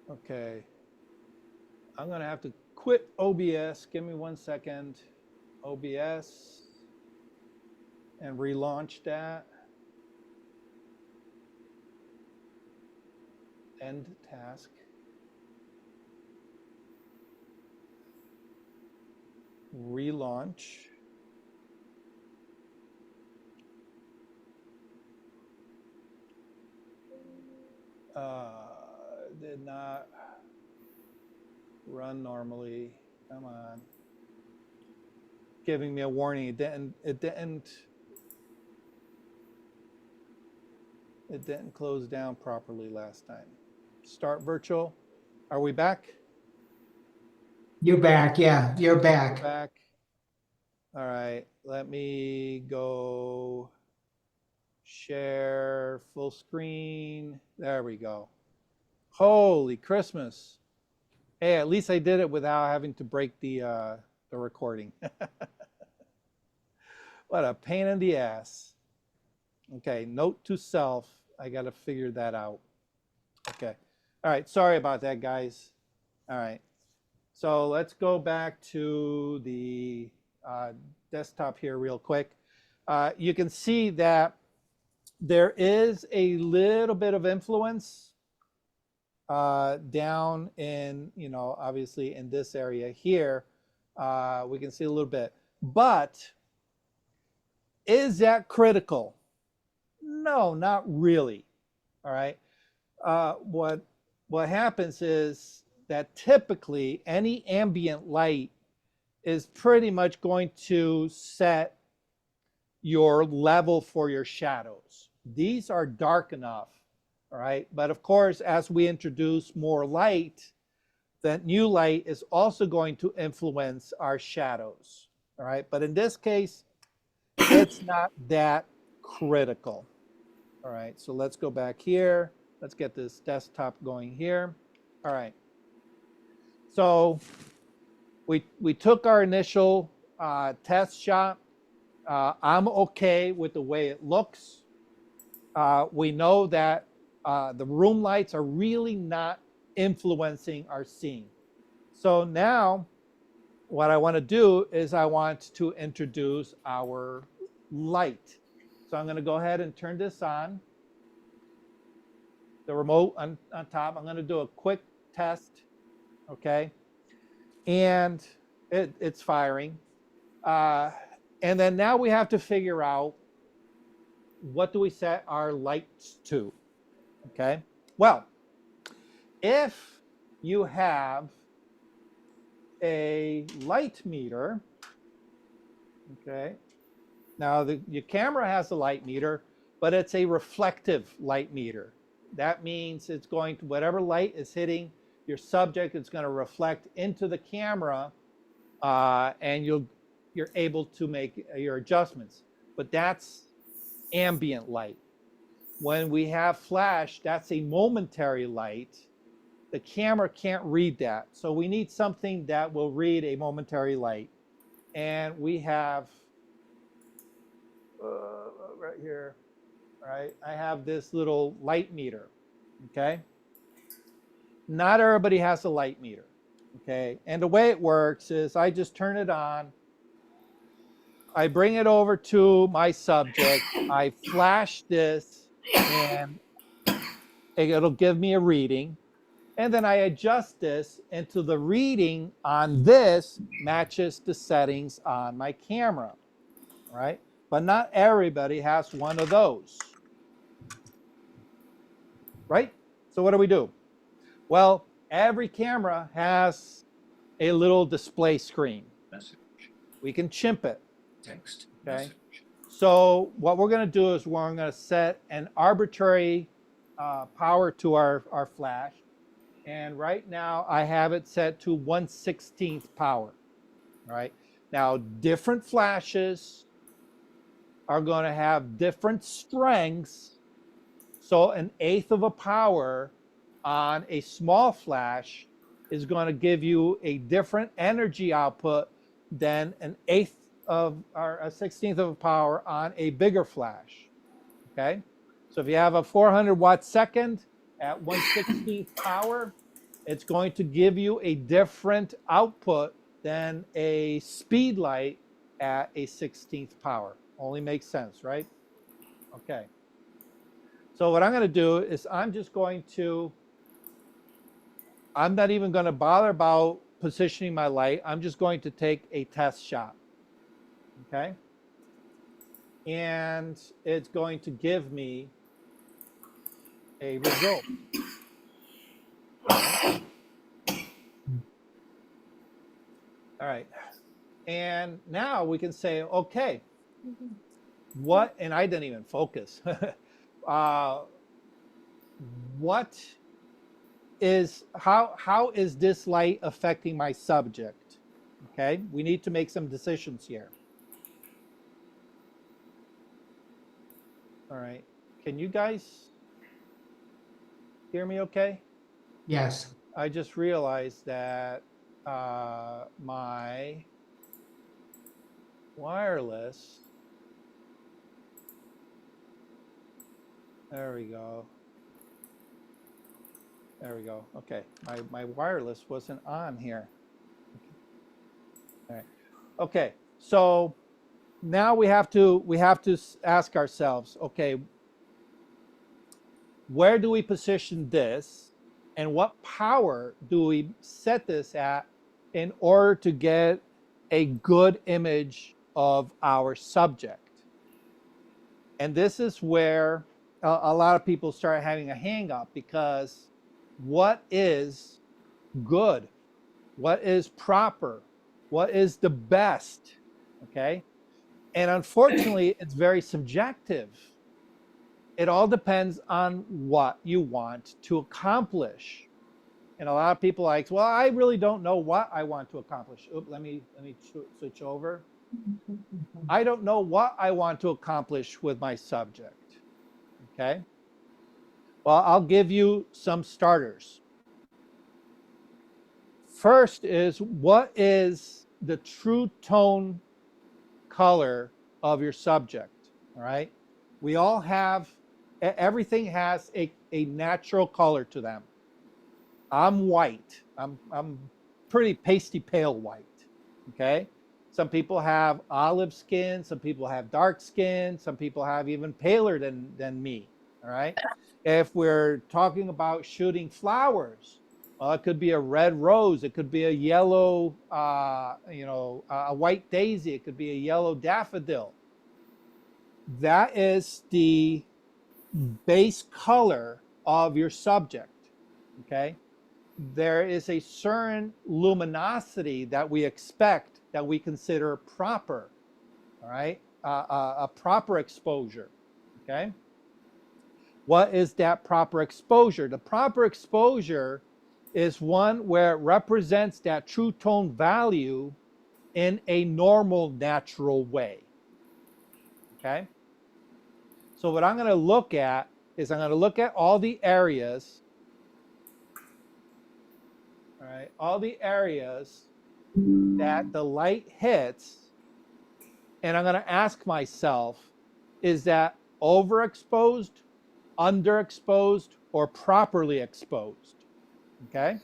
Okay. I'm going to have to quit OBS. Give me 1 second. OBS. And relaunch that. End task. Relaunch. Did not run normally. Come on. Giving me a warning. It didn't close down properly last time. Start virtual. Are we back?
You're back. Yeah, you're back.
Back. All right. Let me go share full screen. There we go. Holy Christmas. Hey, at least I did it without having to break the recording. What a pain in the ass. Okay, note to self, I got to figure that out. Okay. All right, sorry about that, guys. All right. So let's go back to the desktop here real quick. You can see that there is a little bit of influence down in, obviously in this area here. We can see a little bit. But is that critical? No, not really. All right. What happens is that typically any ambient light is pretty much going to set your level for your shadows. These are dark enough, all right? But of course, as we introduce more light, that new light is also going to influence our shadows, all right? But in this case, it's not that critical. All right, so let's go back here. Let's get this desktop going here. All right. So we took our initial test shot. I'm okay with the way it looks. We know that the room lights are really not influencing our scene. So now what I want to do is I want to introduce our light. So I'm going to go ahead and turn this on. The remote on top. I'm going to do a quick test. Okay. And it's firing. And then now we have to figure out, what do we set our lights to? Okay. Well, if you have a light meter, okay. Now your camera has a light meter, but it's a reflective light meter. That means it's going to, whatever light is hitting your subject, it's going to reflect into the camera, and you're able to make your adjustments. But that's ambient light. When we have flash, that's a momentary light. The camera can't read that. So we need something that will read a momentary light. And we have, right here, right? I have this little light meter, okay? Not everybody has a light meter, okay? And the way it works is I just turn it on. I bring it over to my subject. I flash this, and it'll give me a reading. And then I adjust this until the reading on this matches the settings on my camera, right? But not everybody has one of those, right? So what do? Well, every camera has a little display screen.
Message.
We can chimp it.
Text.
Okay.
Message.
So what we're going to do is we're going to set an arbitrary power to our flash. And right now I have it set to 1/16 power. All right. Now different flashes are going to have different strengths. So an eighth of a power on a small flash is going to give you a different energy output than an eighth of or a 16th of a power on a bigger flash. Okay, so if you have a 400 watt second at 1/16th power, it's going to give you a different output than a speed light at a 16th power. Only makes sense, right? Okay. So what I'm going to do is I'm not even going to bother about positioning my light. I'm just going to take a test shot. Okay. And it's going to give me a result. All right. And now we can say, okay, what, and I didn't even focus. What is, how is this light affecting my subject? Okay, we need to make some decisions here. All right, can you guys hear me okay?
Yes.
I just realized that my wireless, there we go. There we go. Okay, my wireless wasn't on here. All right. Okay, so now we have to ask ourselves, okay, where do we position this, and what power do we set this at in order to get a good image of our subject? And this is where a lot of people start having a hang up, because what is good? What is proper? What is the best? Okay. And unfortunately, it's very subjective. It all depends on what you want to accomplish. And a lot of people like, well, I really don't know what I want to accomplish. Oop, let me switch over. I don't know what I want to accomplish with my subject. Okay. Well, I'll give you some starters. First is, what is the true tone color of your subject? All right. We all have, everything has a natural color to them. I'm white. I'm pretty pasty pale white. Okay. Some people have olive skin. Some people have dark skin. Some people have even paler than me. All right. If we're talking about shooting flowers, well, it could be a red rose. It could be a yellow, a white daisy. It could be a yellow daffodil. That is the base color of your subject. Okay. There is a certain luminosity that we expect, that we consider proper. All right. A proper exposure. Okay. What is that proper exposure? The proper exposure is one where it represents that true tone value in a normal, natural way. Okay. So what I'm going to look at is, I'm going to look at all the areas. All right. All the areas that the light hits. And I'm going to ask myself, is that overexposed, underexposed, or properly exposed? Okay.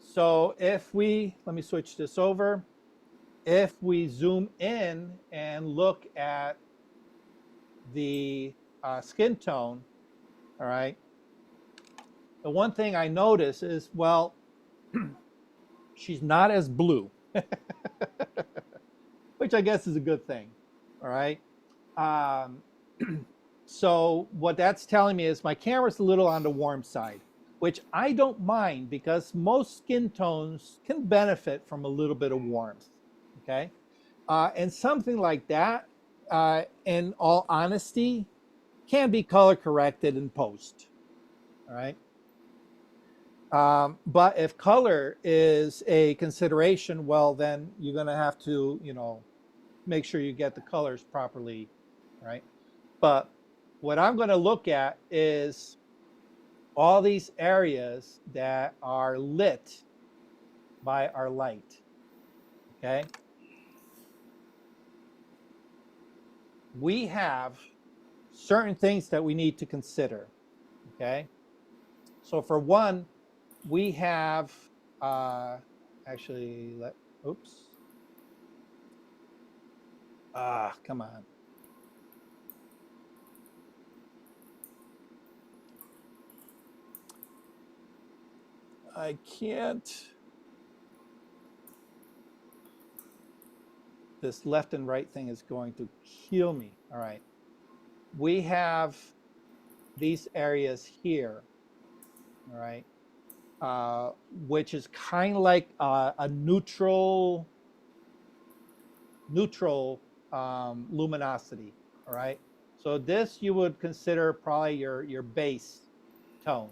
So if we, let me switch this over. If we zoom in and look at the skin tone, all right, the one thing I notice is, well, she's not as blue, which I guess is a good thing. All right. So what that's telling me is my camera's a little on the warm side, which I don't mind, because most skin tones can benefit from a little bit of warmth. Okay. And something like that, in all honesty, can be color corrected in post. All right. But if color is a consideration, well, then you're going to have to, make sure you get the colors properly, right? But what I'm going to look at is all these areas that are lit by our light, okay? We have certain things that we need to consider, okay? So for one, we have, actually, oops. Come on. I can't. This left and right thing is going to kill me. All right. We have these areas here, all right, which is kind of like a neutral luminosity, all right? So this you would consider probably your base tone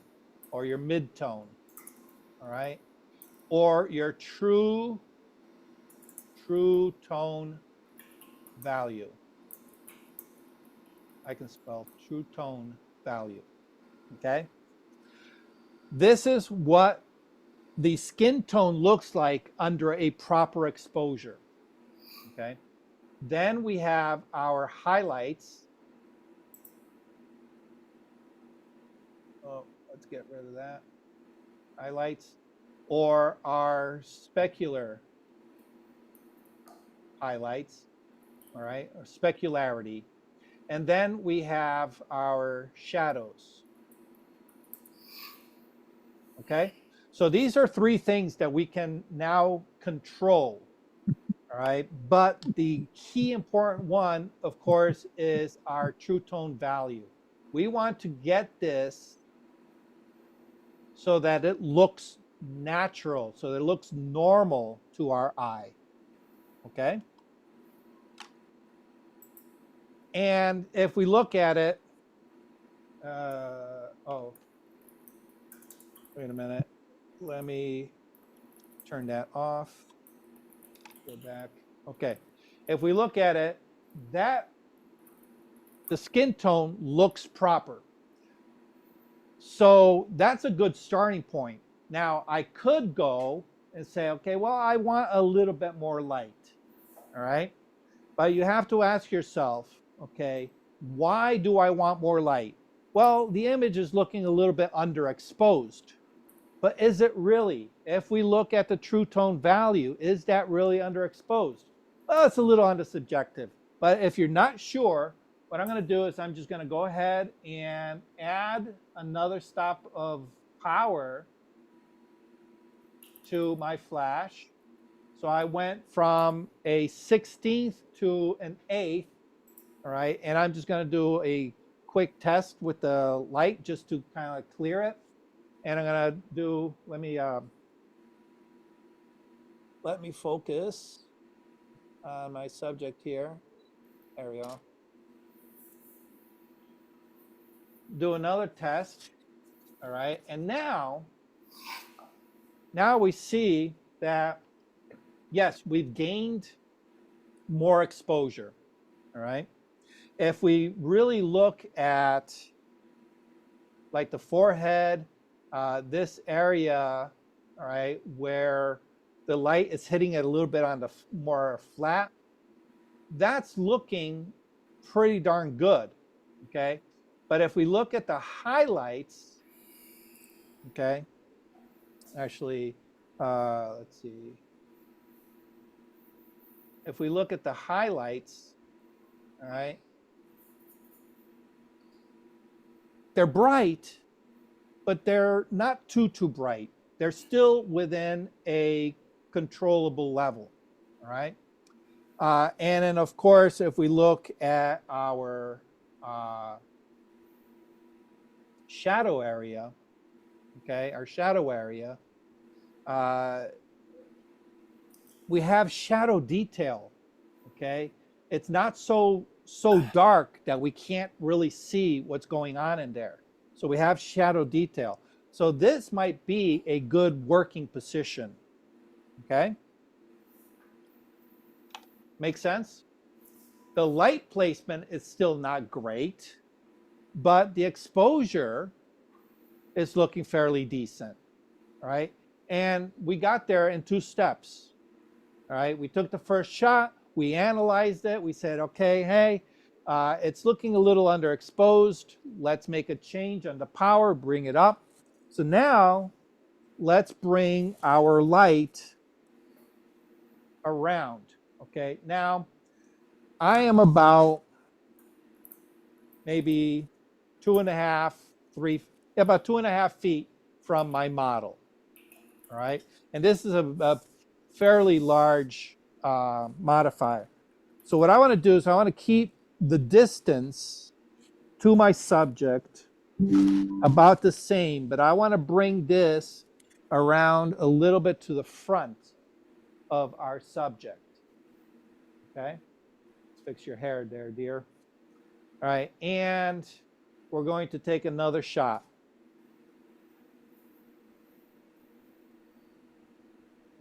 or your mid tone, all right? Or your true tone value. I can spell true tone value, okay? This is what the skin tone looks like under a proper exposure, okay? Then we have our highlights. Oh, let's get rid of that. Highlights, or our specular highlights, all right, or specularity. And then we have our shadows. Okay? So these are three things that we can now control. All right? But the key important one, of course, is our true tone value. We want to get this so that it looks natural, so that it looks normal to our eye. Okay? And if we look at it, oh, wait a minute. Let me turn that off. Go back. Okay. If we look at it, that the skin tone looks proper. So that's a good starting point. Now I could go and say, okay, well, I want a little bit more light. All right. But you have to ask yourself, okay, why do I want more light? Well, the image is looking a little bit underexposed. But is it really? If we look at the true tone value, is that really underexposed? Well, it's a little under subjective. But if you're not sure, what I'm going to do is I'm just going to go ahead and add another stop of power to my flash. So I went from a 16th to an 8th, all right? And I'm just going to do a quick test with the light just to kind of clear it. And I'm going to do, let me focus on my subject here. There we go. Do another test, all right? And now we see that, yes, we've gained more exposure, all right? If we really look at like the forehead, this area, all right, where the light is hitting it a little bit on the more flat, that's looking pretty darn good, okay? But if we look at the highlights, okay, actually, let's see. If we look at the highlights, all right, they're bright, but they're not too bright. They're still within a controllable level, all right? And then, of course, if we look at our shadow area, okay, our shadow area, we have shadow detail, okay? It's not so dark that we can't really see what's going on in there. So we have shadow detail. So this might be a good working position, okay? Make sense? The light placement is still not great, but the exposure is looking fairly decent, right? And we got there in 2 steps, all right? We took the first shot, we analyzed it, we said, okay, hey, it's looking a little underexposed. Let's make a change on the power, bring it up. So now let's bring our light around, okay? Now, I am about maybe 2.5, 3, about 2.5 feet from my model, all right? And this is a fairly large modifier. So what I want to do is I want to keep the distance to my subject about the same, but I want to bring this around a little bit to the front of our subject, okay? Let's fix your hair there, dear. All right, and we're going to take another shot.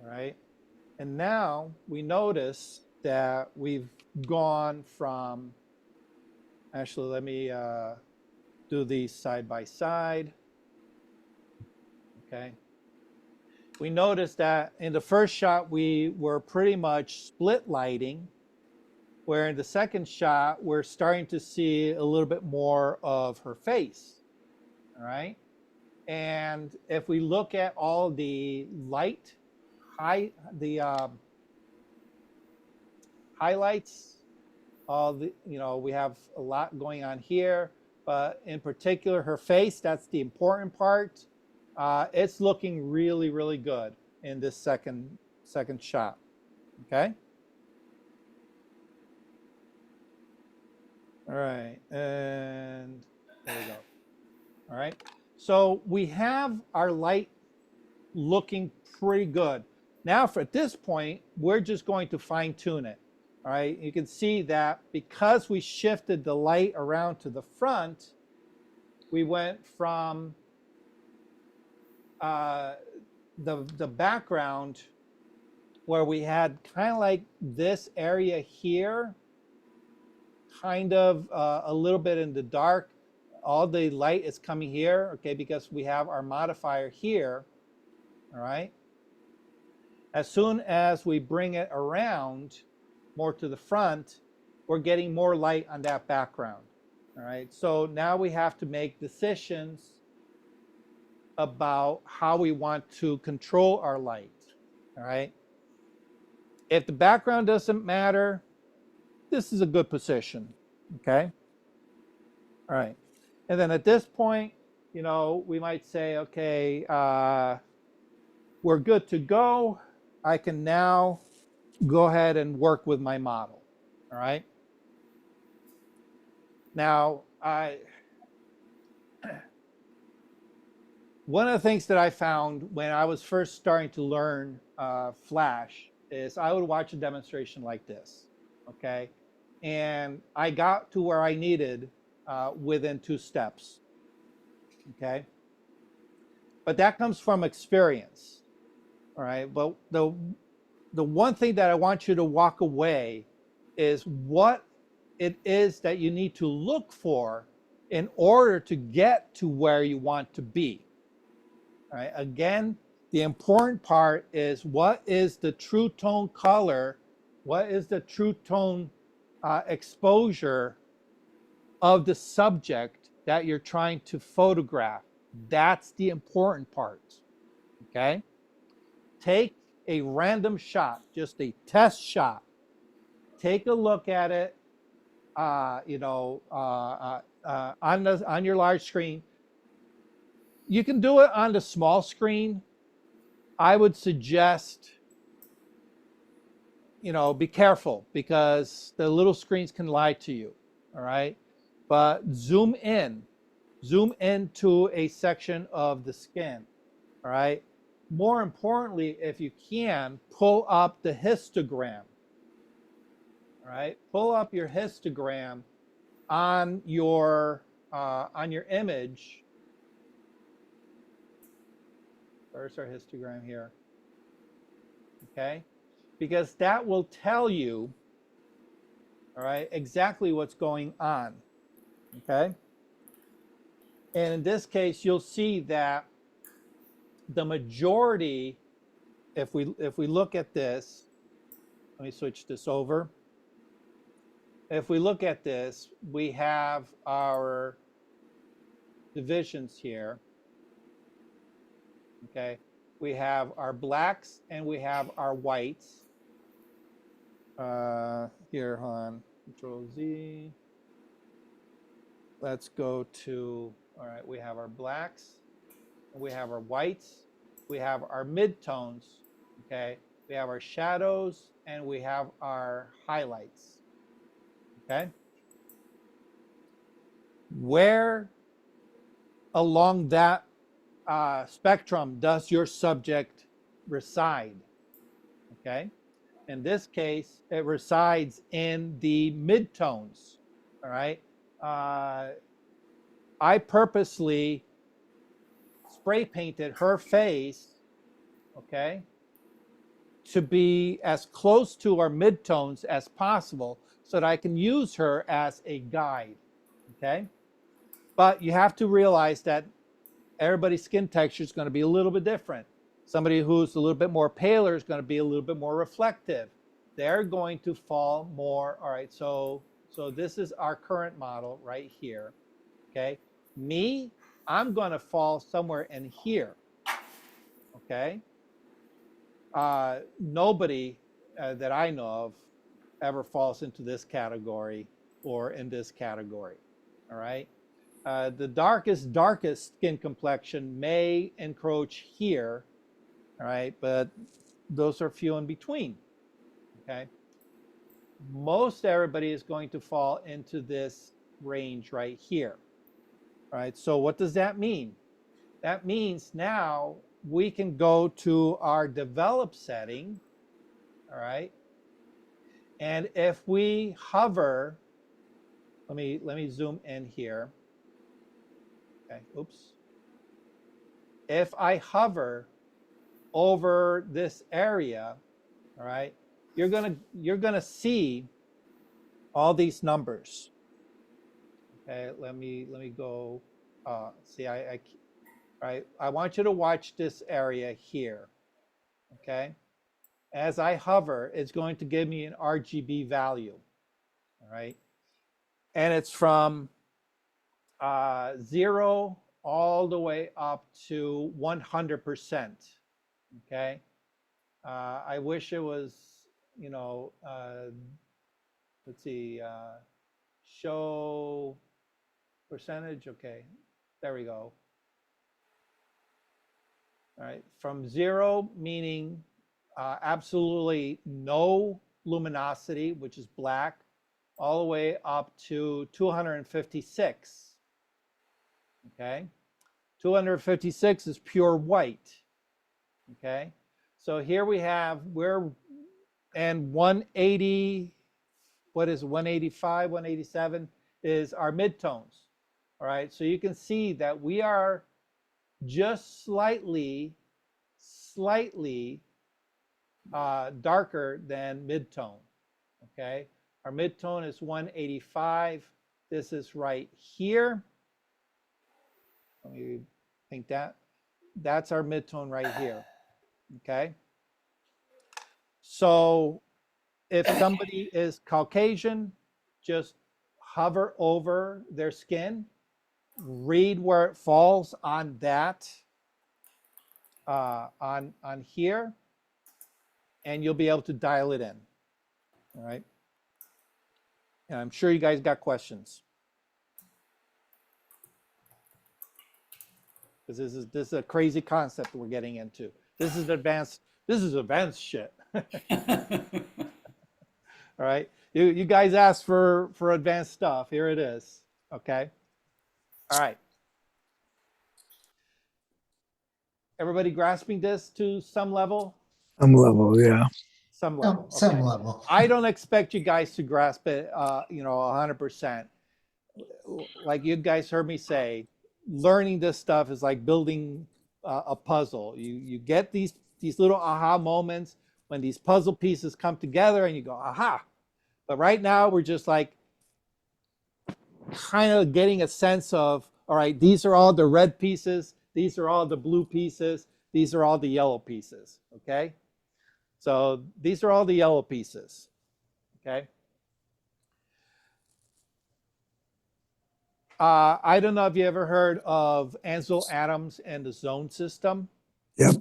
All right, and now we notice that we've gone from, actually, let me do these side by side. Okay. We noticed that in the first shot, we were pretty much split lighting, where in the second shot, we're starting to see a little bit more of her face. All right. And if we look at all the light, highlights, all the, we have a lot going on here, but in particular, her face, that's the important part. It's looking really, really good in this second shot, okay? All right, and there we go. All right, so we have our light looking pretty good. Now, at this point, we're just going to fine tune it. All right, you can see that because we shifted the light around to the front, we went from the background where we had kind of like this area here, kind of a little bit in the dark. All the light is coming here, okay, because we have our modifier here, all right? As soon as we bring it around more to the front, we're getting more light on that background, all right? So now we have to make decisions about how we want to control our light, all right? If the background doesn't matter, this is a good position, okay? All right. And then at this point, we might say, okay, we're good to go. I can now go ahead and work with my model, all right? Now, one of the things that I found when I was first starting to learn Flash is I would watch a demonstration like this, okay? And I got to where I needed within 2 steps, okay? But that comes from experience, all right? But the one thing that I want you to walk away is what it is that you need to look for in order to get to where you want to be. All right, again, the important part is what is the true tone color, what is the true tone exposure of the subject that you're trying to photograph. That's the important part, okay? Take a random shot, just a test shot. Take a look at it, on your large screen. You can do it on the small screen. I would suggest, be careful because the little screens can lie to you, all right? But zoom into a section of the skin, all right? More importantly, if you can, pull up the histogram, all right? Pull up your histogram on your image. Where's our histogram here? Okay, because that will tell you all right, exactly what's going on, okay? And in this case, you'll see that the majority, if we look at this, let me switch this over. If we look at this, we have our divisions here, okay? We have our blacks and we have our whites. Here, hold on, Control Z. Let's go to, all right, we have our blacks, we have our whites, we have our midtones, okay? We have our shadows and we have our highlights, okay? Where along that spectrum does your subject reside, okay? In this case, it resides in the midtones, all right? I purposely spray painted her face, okay, to be as close to our midtones as possible so that I can use her as a guide, okay? But you have to realize that everybody's skin texture is going to be a little bit different. Somebody who's a little bit more paler is going to be a little bit more reflective. They're going to fall more. All right, so this is our current model right here, okay? Me, I'm going to fall somewhere in here, okay? Nobody that I know of ever falls into this category or in this category, all right? The darkest skin complexion may encroach here, all right? But those are few in between, okay? Most everybody is going to fall into this range right here, all right? So what does that mean? That means now we can go to our develop setting, all right? And if we hover, let me zoom in here. Okay, oops. If I hover over this area, all right, you're gonna see all these numbers. Okay, let me go. See, right. I want you to watch this area here. Okay, as I hover, it's going to give me an RGB value. All right, and it's from 0 all the way up to 100%. Okay, I wish it was, you know, let's see, show percentage. Okay, there we go. All right, from 0 meaning absolutely no luminosity, which is black, all the way up to 256. Okay, 256 is pure white. Okay, so here we have, and 180, what is 185, 187 is our midtones. All right, so you can see that we are just slightly darker than midtone. Okay, our midtone is 185. This is right here. Let me think that. That's our midtone right here. Okay. So if somebody is Caucasian, just hover over their skin, read where it falls on that, on here, and you'll be able to dial it in. All right. And I'm sure you guys got questions, because this is a crazy concept we're getting into. This is advanced shit. All right, you guys asked for advanced stuff. Here it is. Okay. All right. Everybody grasping this to some level?
Some level, yeah.
Some level.
Some
okay.
level.
I don't expect you guys to grasp it, 100%. Like you guys heard me say, learning this stuff is like building a puzzle. You get these little aha moments when these puzzle pieces come together, and you go, aha. But right now we're just like kind of getting a sense of, all right, these are all the red pieces, these are all the blue pieces, these are all the yellow pieces, okay? So these are all the yellow pieces, okay? I don't know if you ever heard of Ansel Adams and the zone system.
Yep.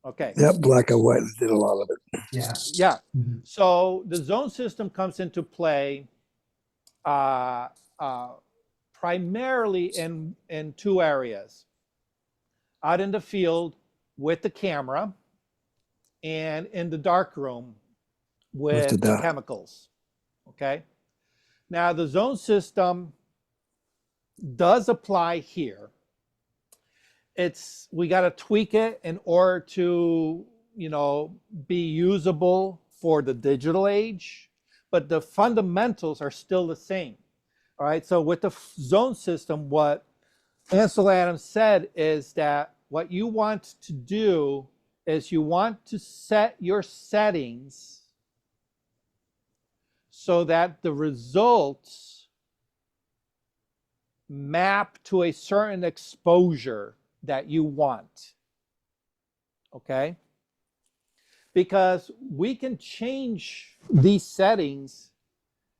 Okay.
Yep. Black and white did a lot of it.
Yeah.
Yeah.
Mhm.
So the zone system comes into play uh, uh, primarily in two areas: out in the field with the camera, and in the dark room
With the
with the
dot.
chemicals. Okay. Now the zone system does apply here. We got to tweak it in order to, be usable for the digital age, but the fundamentals are still the same. All right. So with the zone system, what Ansel Adams said is that what you want to do is you want to set your settings so that the results map to a certain exposure that you want. Okay? Because we can change these settings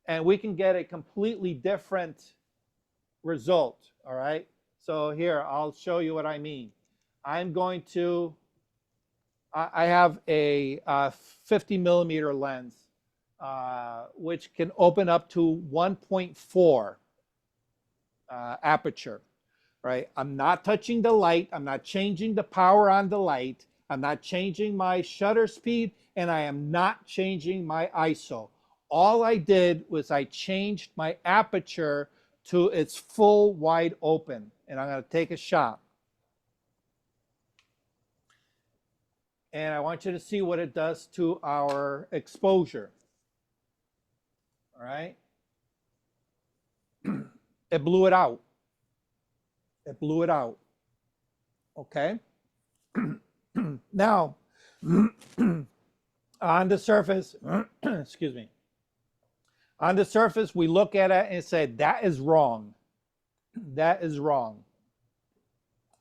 and we can get a completely different result. All right? So here, I'll show you what I mean. I'm going to, I have a 50 millimeter lens, which can open up to 1.4 aperture, right? I'm not touching the light. I'm not changing the power on the light. I'm not changing my shutter speed, and I am not changing my ISO. All I did was I changed my aperture to its full wide open, and I'm going to take a shot. And I want you to see what it does to our exposure. All right. It blew it out. It blew it out. Okay. Now, on the surface, excuse me, on the surface, we look at it and say, that is wrong. That is wrong.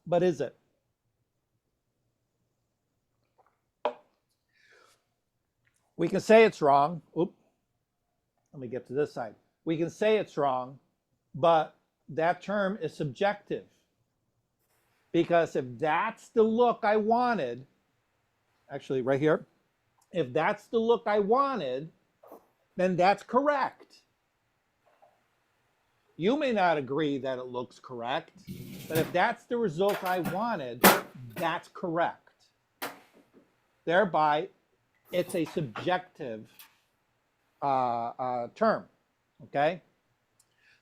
But is it? We can say it's wrong. Oop. Let me get to this side. We can say it's wrong, but that term is subjective. Because if that's the look I wanted, actually right here, if that's the look I wanted, then that's correct. You may not agree that it looks correct, but if that's the result I wanted, that's correct. Thereby, it's a subjective term, okay?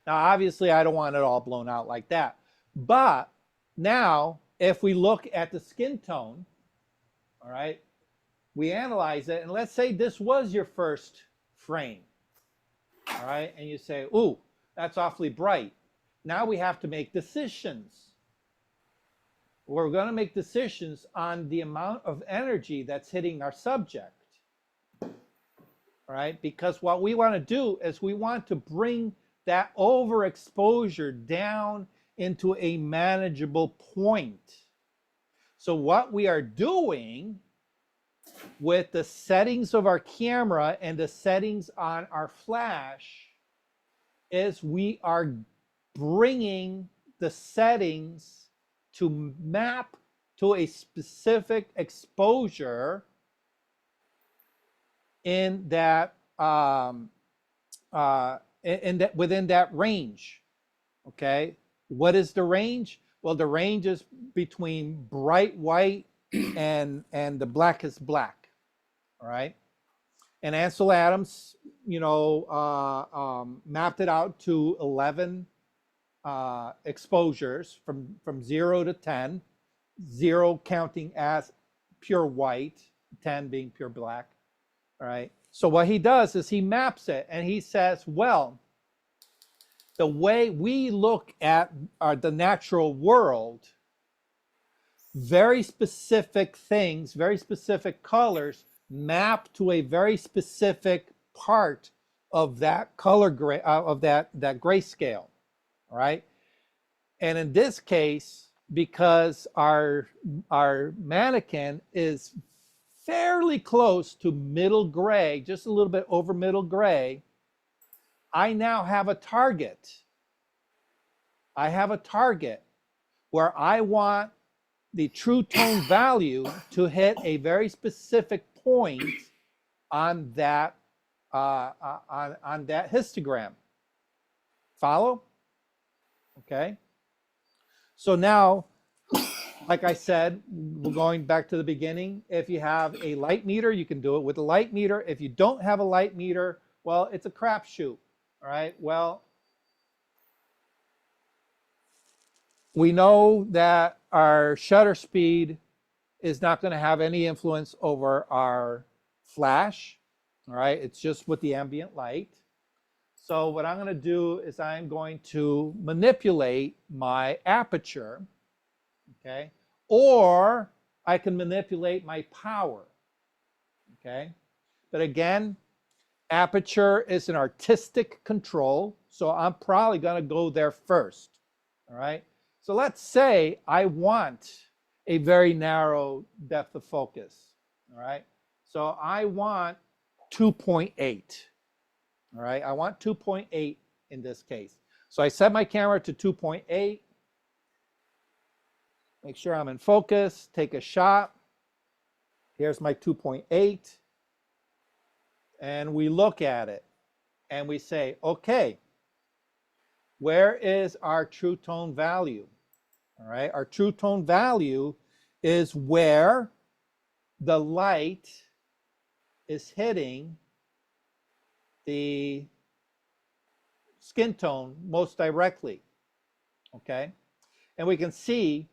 Now, obviously, I don't want it all blown out like that. But now, if we look at the skin tone, all right, we analyze it, and let's say this was your first frame, all right, and you say, ooh, that's awfully bright. Now we have to make decisions. We're going to make decisions on the amount of energy that's hitting our subject, all right, because what we want to do is we want to bring that overexposure down into a manageable point. So what we are doing with the settings of our camera and the settings on our flash is we are bringing the settings to map to a specific exposure in that within that range. Okay, what is the range? Well, the range is between bright white and the blackest black. All right, and Ansel Adams, mapped it out to 11 exposures from 0 to 10, 0 counting as pure white, 10 being pure black. All right. So what he does is he maps it and he says, well, the way we look at the natural world, very specific things, very specific colors map to a very specific part of that color gray, of that grayscale, all right? And in this case, because our mannequin is fairly close to middle gray, just a little bit over middle gray, I now have a target. I have a target where I want the true tone value to hit a very specific point on that on that histogram. Follow? Okay. So now, like I said, we're going back to the beginning. If you have a light meter, you can do it with a light meter. If you don't have a light meter, well, it's a crapshoot. All right. Well, we know that our shutter speed is not going to have any influence over our flash. All right. It's just with the ambient light. So what I'm going to do is I'm going to manipulate my aperture. Okay. Or I can manipulate my power. Okay. But again, aperture is an artistic control. So I'm probably going to go there first. All right. So let's say I want a very narrow depth of focus. All right. So I want 2.8. All right. I want 2.8 in this case. So I set my camera to 2.8. Make sure I'm in focus. Take a shot. Here's my 2.8. And we look at it and we say, okay, where is our true tone value? All right, our true tone value is where the light is hitting the skin tone most directly. Okay, and we can see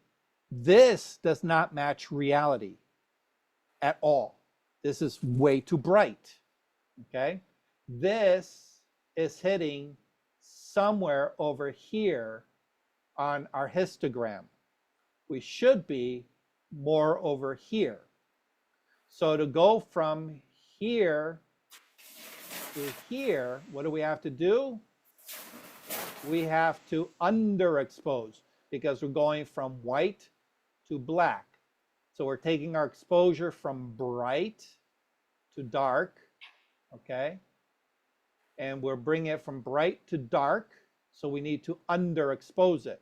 this does not match reality at all. This is way too bright. Okay, this is hitting somewhere over here on our histogram. We should be more over here. So to go from here to here, what do we have to do? We have to underexpose because we're going from white to black. So we're taking our exposure from bright to dark, okay? And we're bringing it from bright to dark, so we need to underexpose it,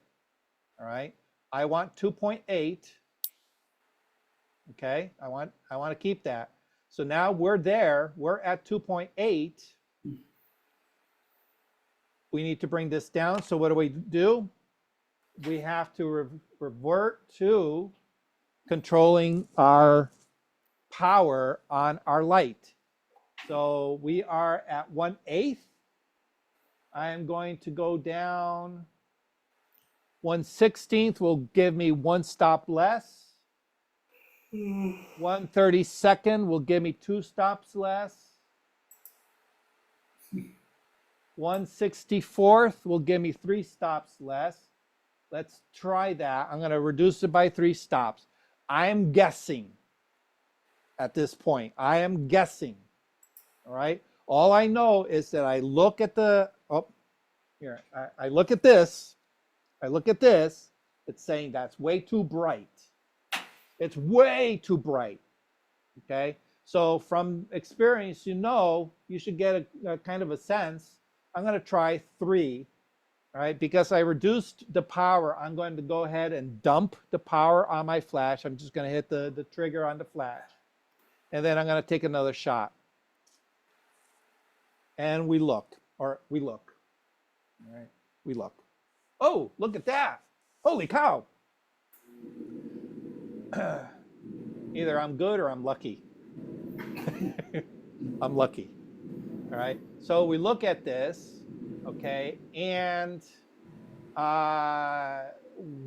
all right? I want 2.8, okay? I want to keep that. So now we're there, we're at 2.8. We need to bring this down, so what do? We have to revert to controlling our power on our light. So we are at 1/8. I am going to go down 1/16 will give me one stop less. 1/32 will give me two stops less. 1/64 will give me three stops less. Let's try that. I'm going to reduce it by 3 stops. I am guessing at this point. I am guessing. All right. All I know is that I look at the, I look at this. I look at this. It's saying that's way too bright. It's way too bright. Okay. So from experience, you should get a kind of a sense. I'm going to try 3. All right. Because I reduced the power, I'm going to go ahead and dump the power on my flash. I'm just going to hit the trigger on the flash. And then I'm going to take another shot. And we look. All right, we look. Oh, look at that. Holy cow. Either I'm good or I'm lucky. I'm lucky. All right. So we look at this, okay, and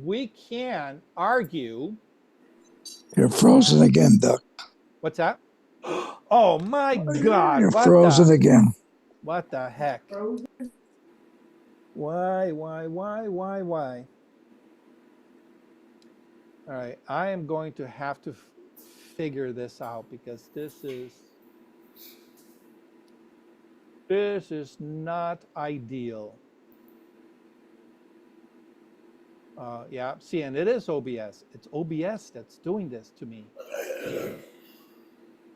we can argue.
You're frozen again, Duck.
What's that? Oh my God.
You're frozen again.
What the heck? Why? All right, I am going to have to figure this out because this is This is not ideal. Yeah, see, and it is OBS. It's OBS that's doing this to me.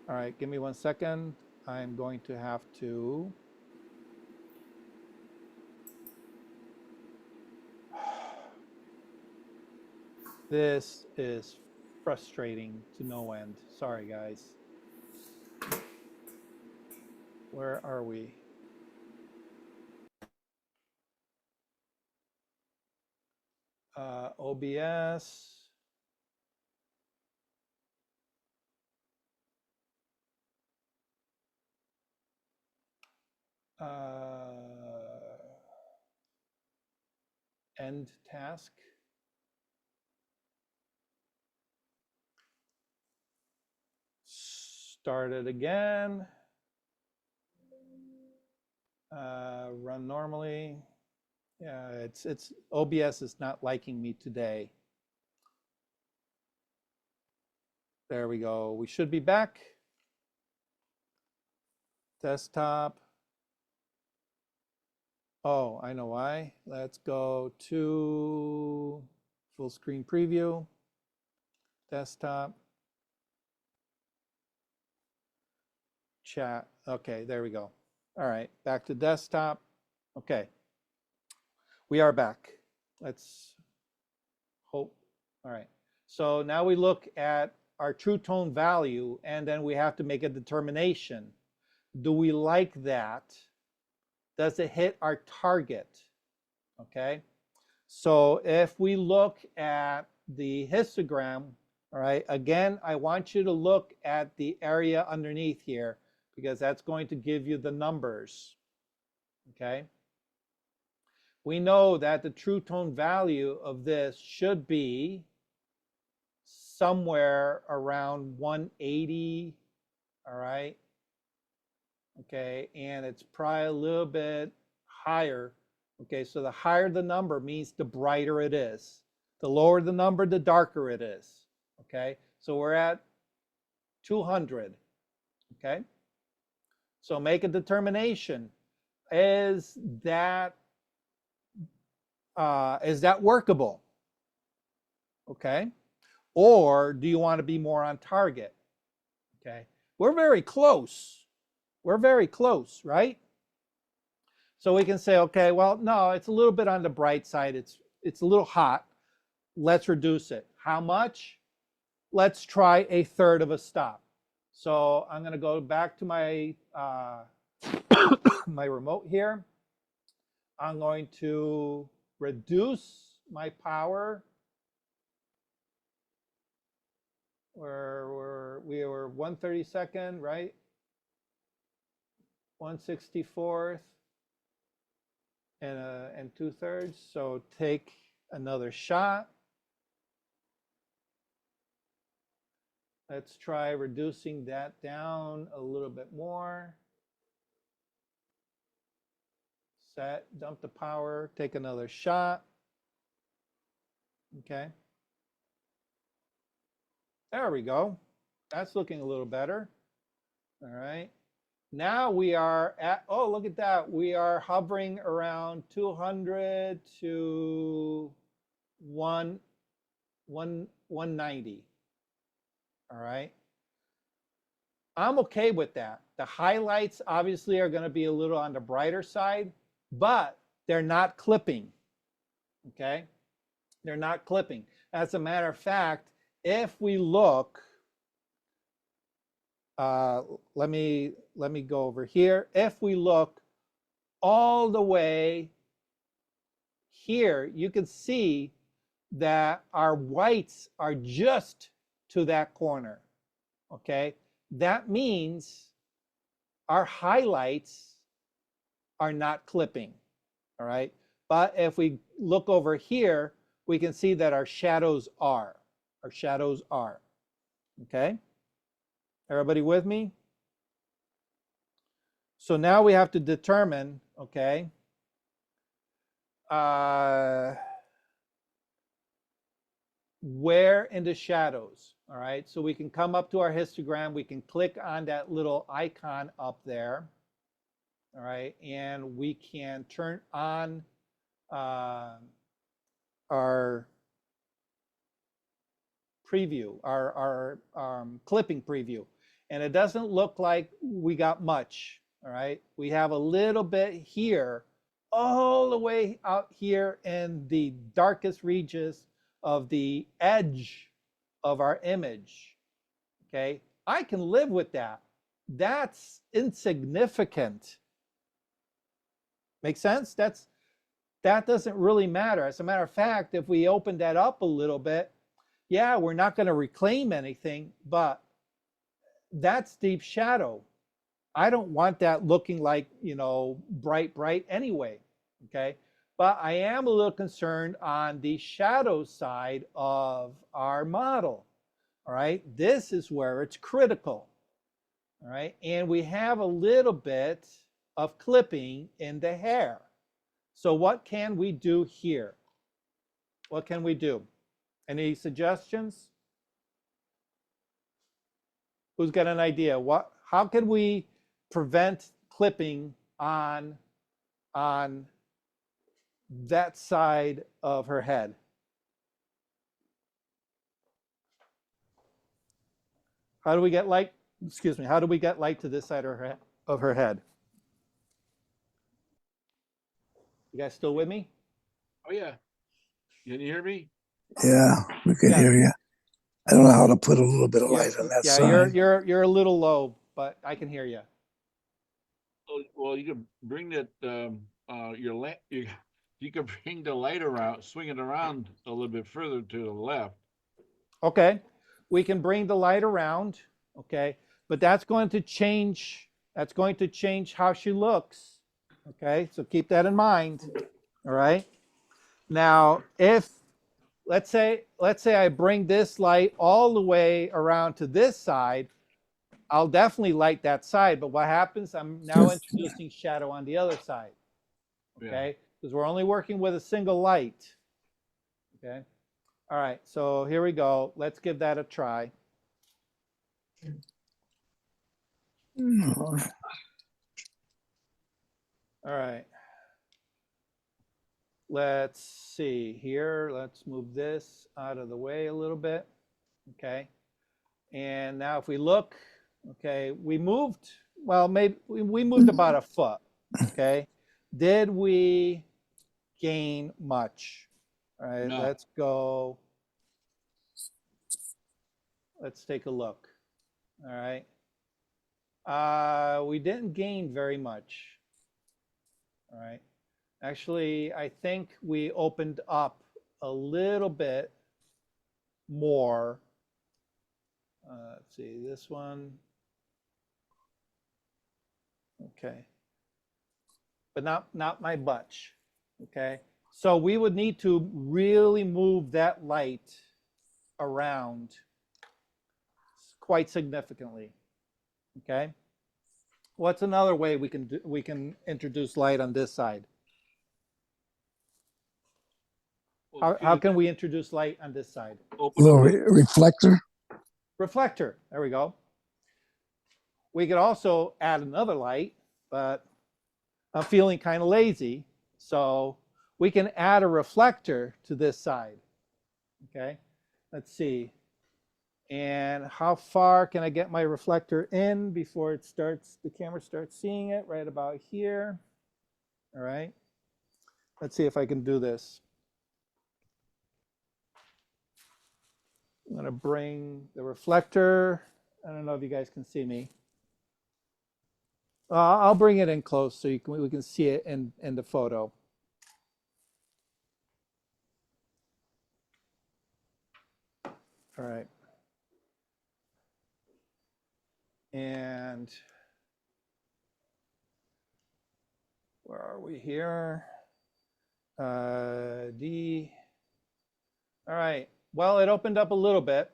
All right, give me 1 second. I'm going to have to. This is frustrating to no end. Sorry, guys. Where are we? OBS. End task. Start it again. Run normally. Yeah, it's OBS is not liking me today. There we go. We should be back. Desktop. Oh, I know why. Let's go to full screen preview. Desktop. Chat. Okay, there we go. All right, back to desktop. Okay, we are back. Let's hope. All right, so now we look at our true tone value, and then we have to make a determination. Do we like that? Does it hit our target? Okay, so if we look at the histogram, all right, again, I want you to look at the area underneath here because that's going to give you the numbers, okay? We know that the true tone value of this should be somewhere around 180, all right? Okay, and it's probably a little bit higher. Okay, so the higher the number means the brighter it is. The lower the number, the darker it is. Okay, so we're at 200. Okay, so make a determination. Is that workable? Okay, or do you want to be more on target? Okay, we're very close. We're very close, right? So we can say, okay, well, no, it's a little bit on the bright side. It's a little hot. Let's reduce it. How much? Let's try a third of a stop. So I'm going to go back to my my remote here. I'm going to reduce my power. We were 1/32, right? 1/64 and 2/3. So take another shot. Let's try reducing that down a little bit more. Set, dump the power, take another shot. Okay. There we go. That's looking a little better. All right. Now we are at, oh, look at that. We are hovering around 200 to 190. All right. I'm okay with that. The highlights obviously are going to be a little on the brighter side, but they're not clipping. Okay. They're not clipping. As a matter of fact, if we look, let me go over here. If we look all the way here, you can see that our whites are just to that corner. Okay, that means our highlights are not clipping. All right, but if we look over here, we can see that our shadows are. Our shadows are. Okay, everybody with me? So now we have to determine, okay, where in the shadows. All right, so we can come up to our histogram. We can click on that little icon up there. all right, and we can turn on our preview, our clipping preview. And it doesn't look like we got much, all right? We have a little bit here, all the way out here in the darkest regions of the edge of our image, okay? I can live with that. That's insignificant. Make sense? That doesn't really matter. As a matter of fact, if we open that up a little bit, yeah, we're not going to reclaim anything, but that's deep shadow. I don't want that looking like, bright anyway, okay? But I am a little concerned on the shadow side of our model, all right? This is where it's critical, all right? And we have a little bit of clipping in the hair. So what can we do here? What can we do? Any suggestions? Who's got an idea? How can we prevent clipping on that side of her head? How do we get light? Excuse me. How do we get light to this side of her head? You guys still with me?
Oh yeah. Can you hear me?
Yeah, we can
Yeah.
hear you. I don't know how to put a little bit of
Yeah,
light on that
yeah,
side.
you're a little low, but I can hear you.
Oh, well, you can bring that your lamp. You can bring the light around, swing it around a little bit further to the left.
Okay, we can bring the light around, okay, but that's going to change. That's going to change how she looks. Okay, so keep that in mind. All right. Now, if let's say I bring this light all the way around to this side, I'll definitely light that side. But what happens? I'm now introducing shadow on the other side. Okay, because we're only working with a single light. Okay. All right, so here we go. Let's give that a try.
No.
All right. Let's see here. Let's move this out of the way a little bit. Okay. And now if we look, okay, we moved, well, maybe we moved about a foot. Okay. Did we gain much? All right,
No.
let's go. Let's take a look. All right. We didn't gain very much. All right. Actually, I think we opened up a little bit more. Let's see, this one. Okay. But not my bunch. Okay. So we would need to really move that light around quite significantly. Okay. What's another way we can introduce light on this side? How can we introduce light on this side?
Open
Little
up
reflector.
Reflector. There we go. We could also add another light, but I'm feeling kind of lazy, so we can add a reflector to this side. Okay. Let's see. And how far can I get my reflector in before it starts, the camera starts seeing it? Right about here. All right. Let's see if I can do this. I'm going to bring the reflector. I don't know if you guys can see me. I'll bring it in close so we can see it in the photo. All right. And where are we here? D. All right. Well, it opened up a little bit.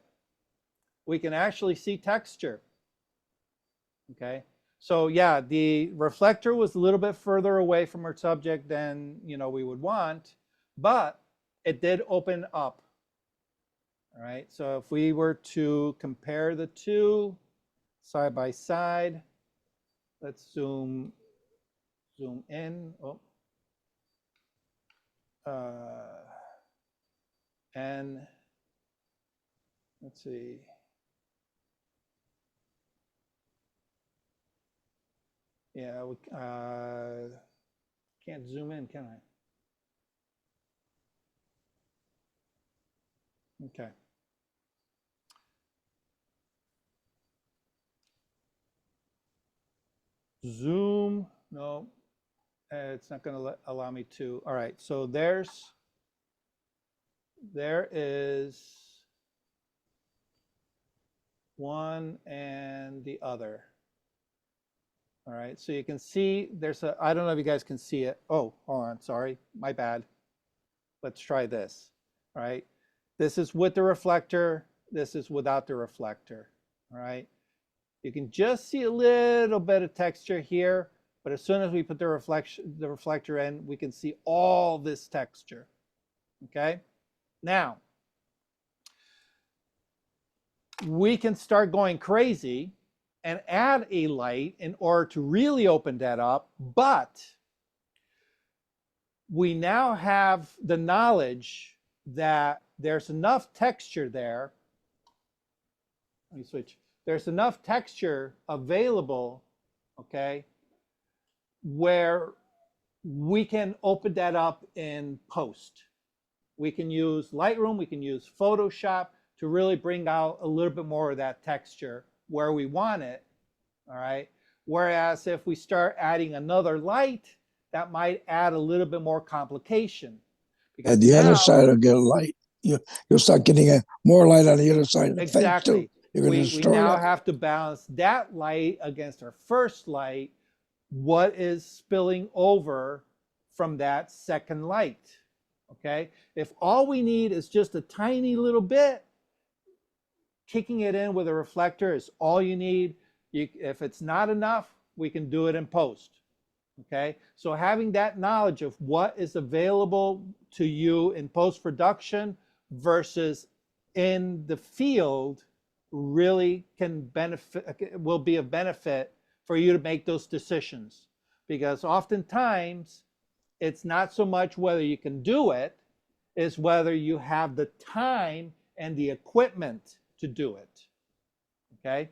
We can actually see texture. Okay. So yeah, the reflector was a little bit further away from our subject than we would want, but it did open up. All right. So if we were to compare the two side by side, let's zoom zoom in. Oh. And let's see. Yeah, we can't zoom in, can I? Okay. Zoom, no, it's not going to allow me to. All right, so there is one and the other. All right, so you can see there's a, I don't know if you guys can see it. Oh, hold on, sorry, my bad. Let's try this. All right, this is with the reflector, this is without the reflector. All right, you can just see a little bit of texture here, but as soon as we put the reflector in, we can see all this texture. Okay, now we can start going crazy and add a light in order to really open that up, but we now have the knowledge that there's enough texture there. Let me switch. There's enough texture available, okay, where we can open that up in post. We can use Lightroom, we can use Photoshop to really bring out a little bit more of that texture where we want it, all right? Whereas if we start adding another light, that might add a little bit more complication.
And the other side will get light. You'll start getting more light on the other side of the face too. You're going to
We
destroy
now
that.
have to balance that light against our first light. What is spilling over from that second light? Okay, if all we need is just a tiny little bit, kicking it in with a reflector is all you need. If it's not enough, we can do it in post. Okay, so having that knowledge of what is available to you in post-production versus in the field really can benefit, will be a benefit for you to make those decisions. Because oftentimes it's not so much whether you can do it, it's whether you have the time and the equipment to do it. Okay,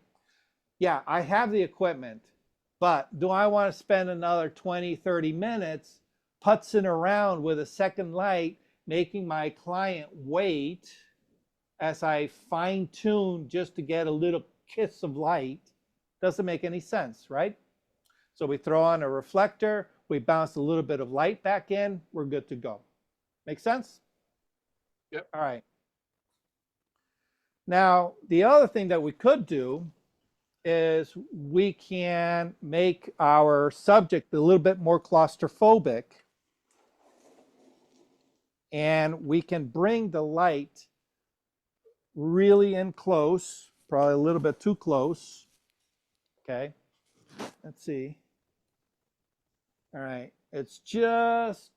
yeah, I have the equipment, but do I want to spend another 20, 30 minutes putzing around with a second light, making my client wait as I fine tune just to get a little kiss of light? Doesn't make any sense, right? So we throw on a reflector, we bounce a little bit of light back in, we're good to go. Make sense?
Yep.
All right. Now, the other thing that we could do is we can make our subject a little bit more claustrophobic, and we can bring the light really in close, probably a little bit too close. Okay, let's see. All right, it's just,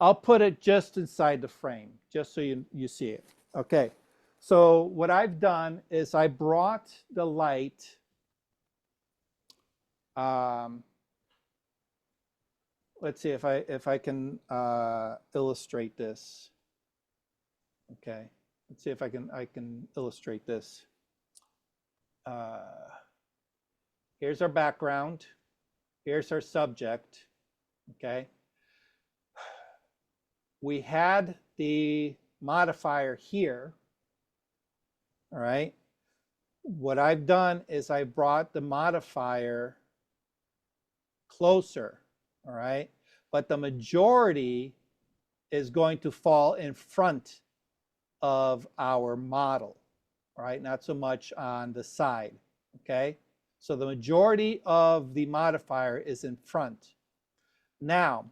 I'll put it just inside the frame, just so you see it. Okay, so what I've done is I brought the light, let's see if I can illustrate this. Okay, let's see if I can illustrate this. Here's our background. Here's our subject. Okay. We had the modifier here. All right. What I've done is I brought the modifier closer. All right. But the majority is going to fall in front of our model. All right. Not so much on the side. Okay. So the majority of the modifier is in front. Now,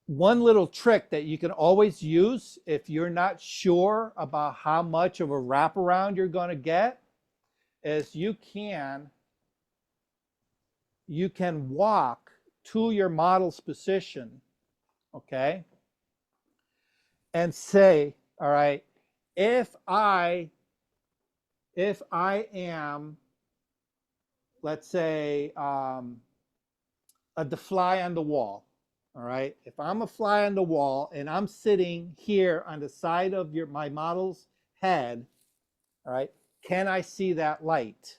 one little trick that you can always use if you're not sure about how much of a wraparound you're going to get is you can walk to your model's position, okay, and say, all right, if I if I am, let's say, the fly on the wall, all right? If I'm a fly on the wall and I'm sitting here on the side of my model's head, all right, can I see that light?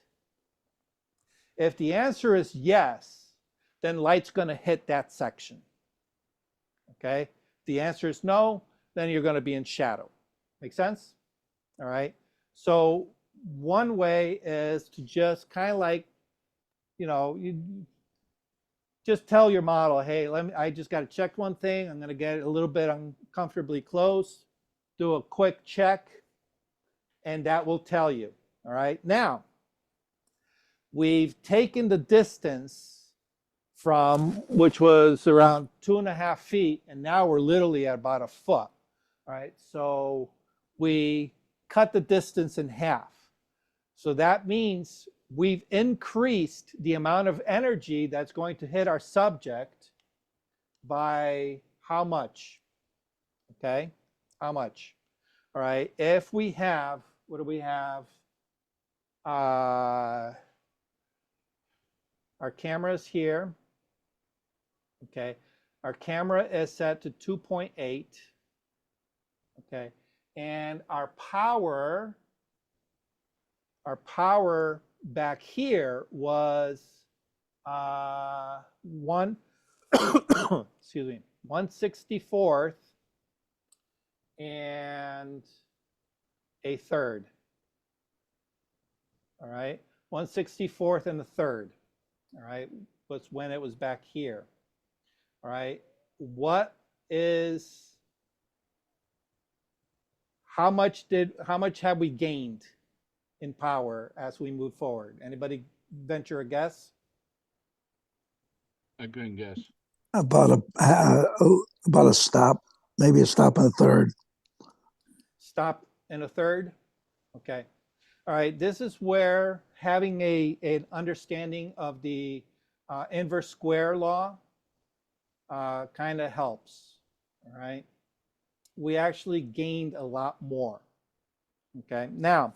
If the answer is yes, then light's going to hit that section. Okay? If the answer is no, then you're going to be in shadow. Make sense? All right. So one way is to just kind of like, you just tell your model, hey, I just got to check one thing. I'm going to get a little bit uncomfortably close, do a quick check, and that will tell you. All right. Now, we've taken the distance from, which was around 2.5 feet, and now we're literally at about 1 foot. All right, so we cut the distance in half. So that means we've increased the amount of energy that's going to hit our subject by how much? Okay, how much? All right, if we have, what do we have? Our camera is here. Okay, our camera is set to 2.8. Okay, and our power back here was excuse me, 1/64 and a third. All right, 1/64 and a third. All right, was when it was back here. All right, how much have we gained in power as we move forward? Anybody venture a guess?
I couldn't guess.
About a stop, maybe a stop and a third.
Stop and a third? Okay. All right, this is where having an understanding of the inverse square law kind of helps. All right. We actually gained a lot more. Okay. Now,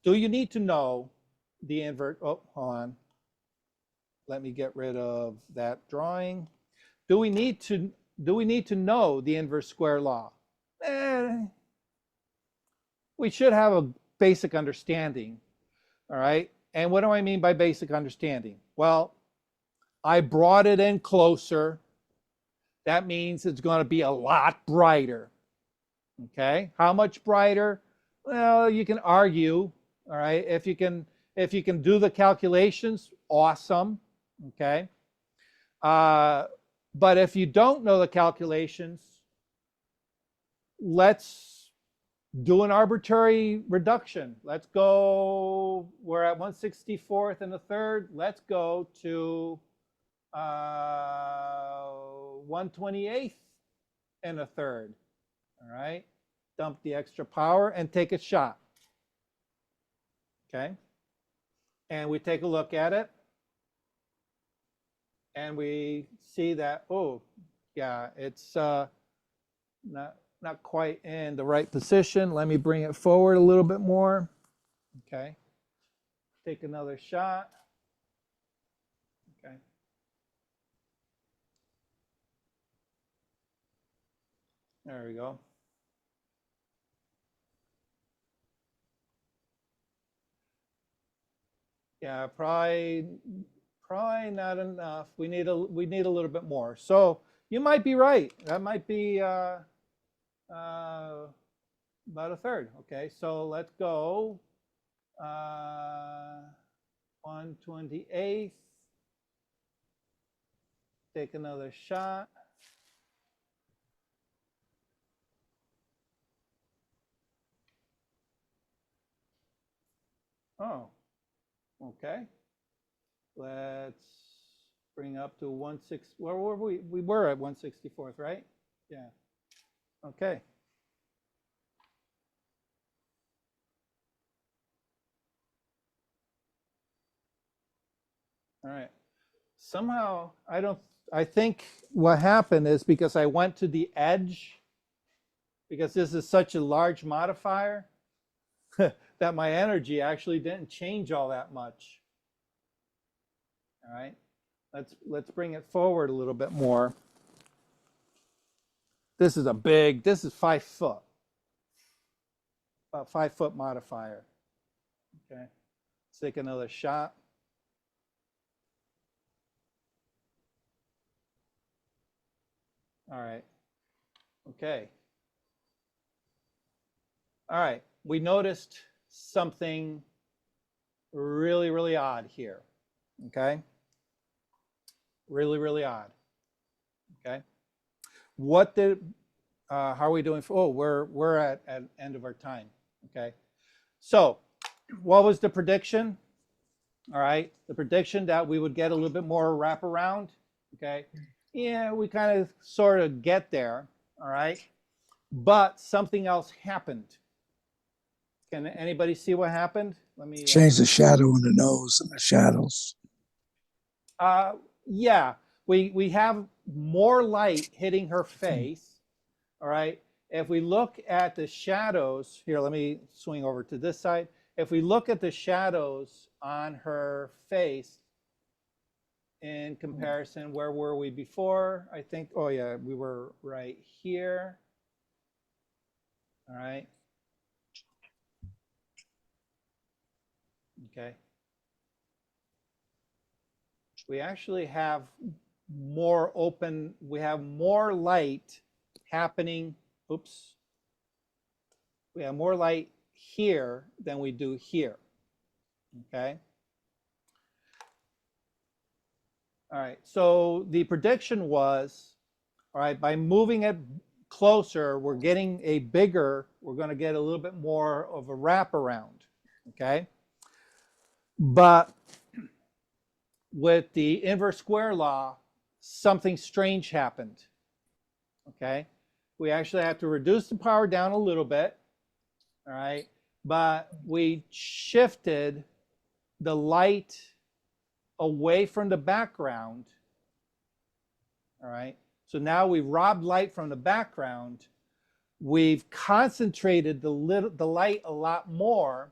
do you need to know the invert? Oh, hold on. Let me get rid of that drawing. Do we need to know the inverse square law? We should have a basic understanding. All right. And what do I mean by basic understanding? Well, I brought it in closer. That means it's going to be a lot brighter. Okay, how much brighter? Well, you can argue. All right, if you can do the calculations, awesome. Okay, but if you don't know the calculations, let's do an arbitrary reduction. Let's go. We're at 1/64 and a third. Let's go to 1/28 and a third. All right, dump the extra power and take a shot. Okay, and we take a look at it and we see that, oh yeah, it's not quite in the right position. Let me bring it forward a little bit more. Okay, take another shot. Okay. There we go. Yeah, probably not enough. We need a little bit more. So you might be right. That might be about a third. Okay, so let's go 1/28. Take another shot. Oh, okay. Let's bring up to 1/6. Where were we? We were at 1/64, right? Yeah. Okay. All right. Somehow, I think what happened is because I went to the edge, because this is such a large modifier, that my energy actually didn't change all that much. All right, let's bring it forward a little bit more. This is 5 foot, about 5 foot modifier. Okay, let's take another shot. All right, okay. All right, we noticed something really, really odd here. Okay, really, really odd. Okay, what did how are we doing? Oh, we're at end of our time. Okay, so what was the prediction? All right, the prediction that we would get a little bit more wraparound. Okay, yeah, we kind of sort of get there. All right, but something else happened. Can anybody see what happened? Let me
Change the shadow in the nose and the shadows.
Yeah, we have more light hitting her face. All right. If we look at the shadows here, let me swing over to this side. If we look at the shadows on her face in comparison, where were we before? I think, oh yeah, we were right here. All right. Okay. We actually have more open, we have more light happening. Oops. We have more light here than we do here. Okay. All right. So the prediction was, all right, by moving it closer, we're getting a bigger, we're going to get a little bit more of a wraparound. Okay. But with the inverse square law, something strange happened. Okay. We actually have to reduce the power down a little bit. All right. But we shifted the light away from the background. All right. So now we've robbed light from the background. We've concentrated the light a lot more.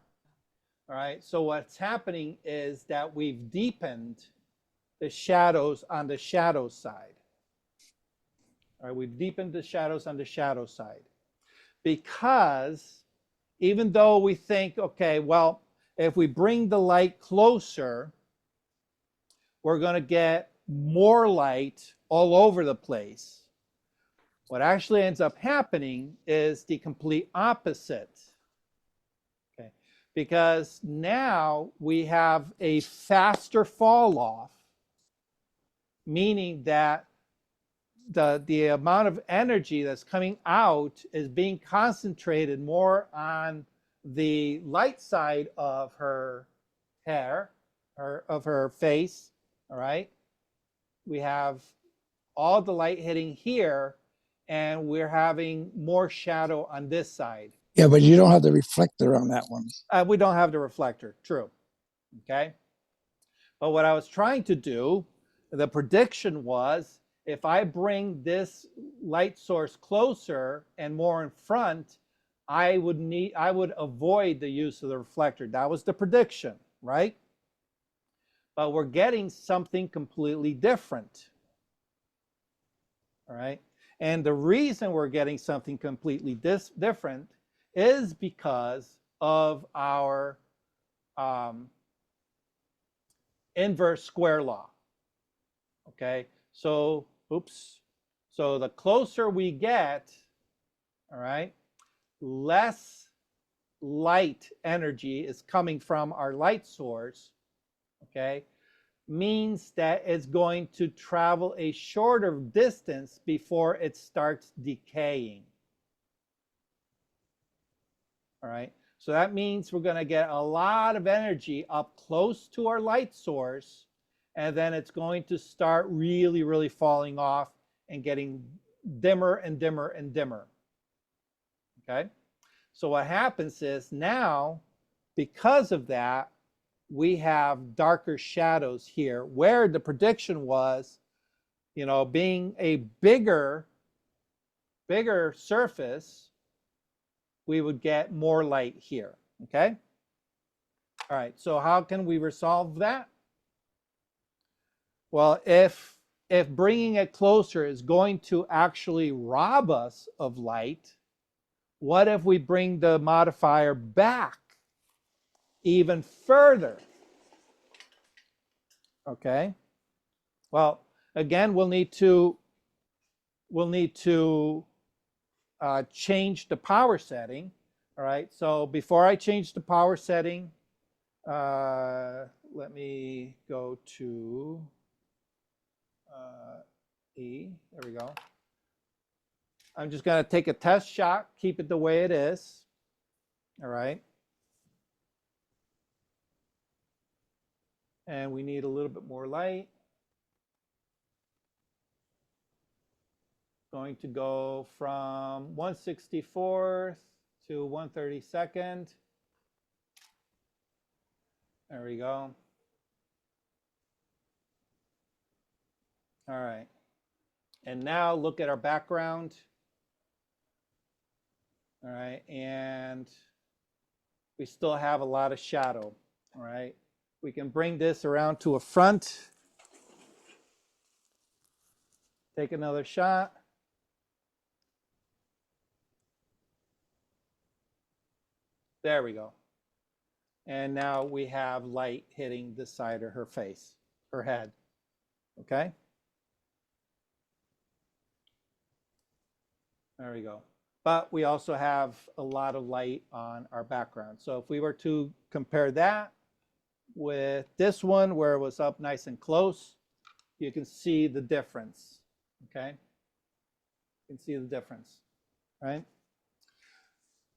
All right. So what's happening is that we've deepened the shadows on the shadow side. All right. We've deepened the shadows on the shadow side because even though we think, okay, well, if we bring the light closer, we're going to get more light all over the place. What actually ends up happening is the complete opposite. Okay, because now we have a faster fall off, meaning that the amount of energy that's coming out is being concentrated more on the light side of her hair, or of her face. All right. We have all the light hitting here, and we're having more shadow on this side.
Yeah, but you don't have the reflector on that one.
We don't have the reflector, true. Okay. But what I was trying to do, the prediction was, if I bring this light source closer and more in front, I would avoid the use of the reflector. That was the prediction, right? But we're getting something completely different. All right. And the reason we're getting something completely different is because of our inverse square law. Okay. So, oops. So the closer we get, all right, less light energy is coming from our light source. Okay, means that it's going to travel a shorter distance before it starts decaying. All right, so that means we're going to get a lot of energy up close to our light source, and then it's going to start really, really falling off and getting dimmer and dimmer and dimmer. Okay, so what happens is now, because of that, we have darker shadows here, where the prediction was, you know, being a bigger surface, we would get more light here. Okay, All right, so how can we resolve that? Well, if bringing it closer is going to actually rob us of light, what if we bring the modifier back even further? Okay. Well, again, we'll need to change the power setting. All right. So before I change the power setting, let me go to E. There we go. I'm just going to take a test shot, keep it the way it is. All right. And we need a little bit more light. Going to go from 1/64th to 1/32. There we go. All right. And now look at our background. All right. And we still have a lot of shadow. All right. We can bring this around to a front. Take another shot. There we go. And now we have light hitting the side of her face, her head. Okay? There we go. But we also have a lot of light on our background. So if we were to compare that with this one where it was up nice and close, you can see the difference. Okay? You can see the difference, right?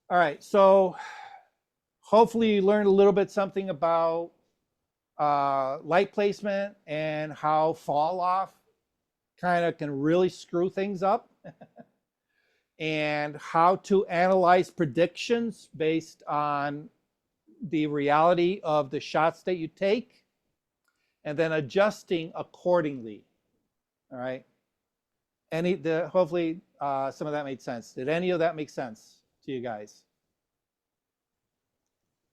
All right, so hopefully you learned a little bit something about light placement and how fall off kind of can really screw things up and how to analyze predictions based on the reality of the shots that you take and then adjusting accordingly. All right. Hopefully some of that made sense. Did any of that make sense to you guys?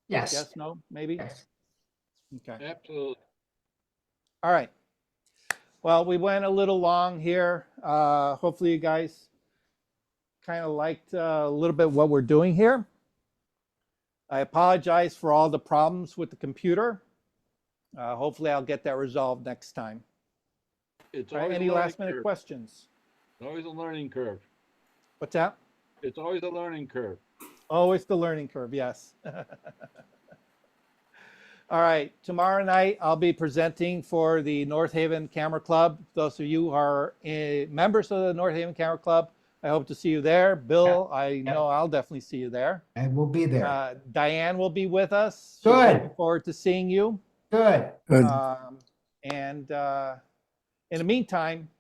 Yes.
Yes, no, maybe?
Yes.
Okay.
Absolutely.
All right. Well, we went a little long here. Hopefully you guys kind of liked a little bit what we're doing here. I apologize for all the problems with the computer. Hopefully I'll get that resolved next time.
It's
All right,
always
any
a learning
last minute
curve.
questions?
It's always a learning curve.
What's that?
It's always a learning curve.
Always the learning curve, yes. All right, tomorrow night I'll be presenting for the North Haven Camera Club. Those of you who are members of the North Haven Camera Club, I hope to see you there. Bill, I know I'll definitely see you there.
I will be there.
Diane will be with us. She's
Good.
looking forward to seeing you.
Good.
Good.
And in the meantime,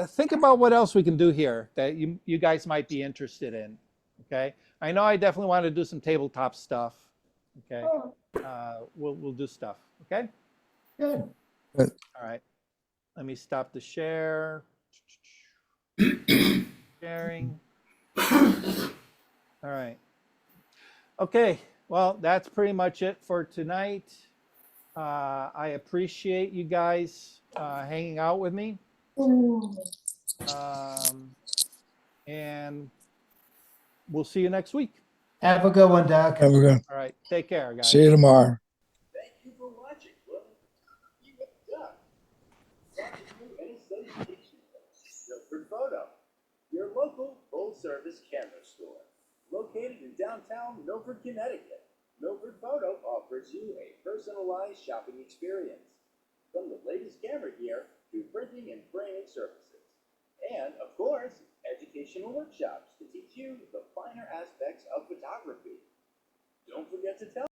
think about what else we can do here that you guys might be interested in. Okay, I know I definitely want to do some tabletop stuff. Okay, we'll do stuff. Okay.
Good.
All right. Let me stop the share. Sharing. All right. Okay. Well, that's pretty much it for tonight. I appreciate you guys hanging out with me. And we'll see you next week.
Have a good one, Doug.
Have a good.
All right. Take care, guys.
See you tomorrow.
Thank you for watching. Well, you with Doug. Watching you any station. Milford Photo, your local full-service camera store, located in downtown Milford, Connecticut. Milford Photo offers you a personalized shopping experience, from the latest camera gear to printing and framing services, and of course, educational workshops to teach you the finer aspects of photography. Don't forget to tell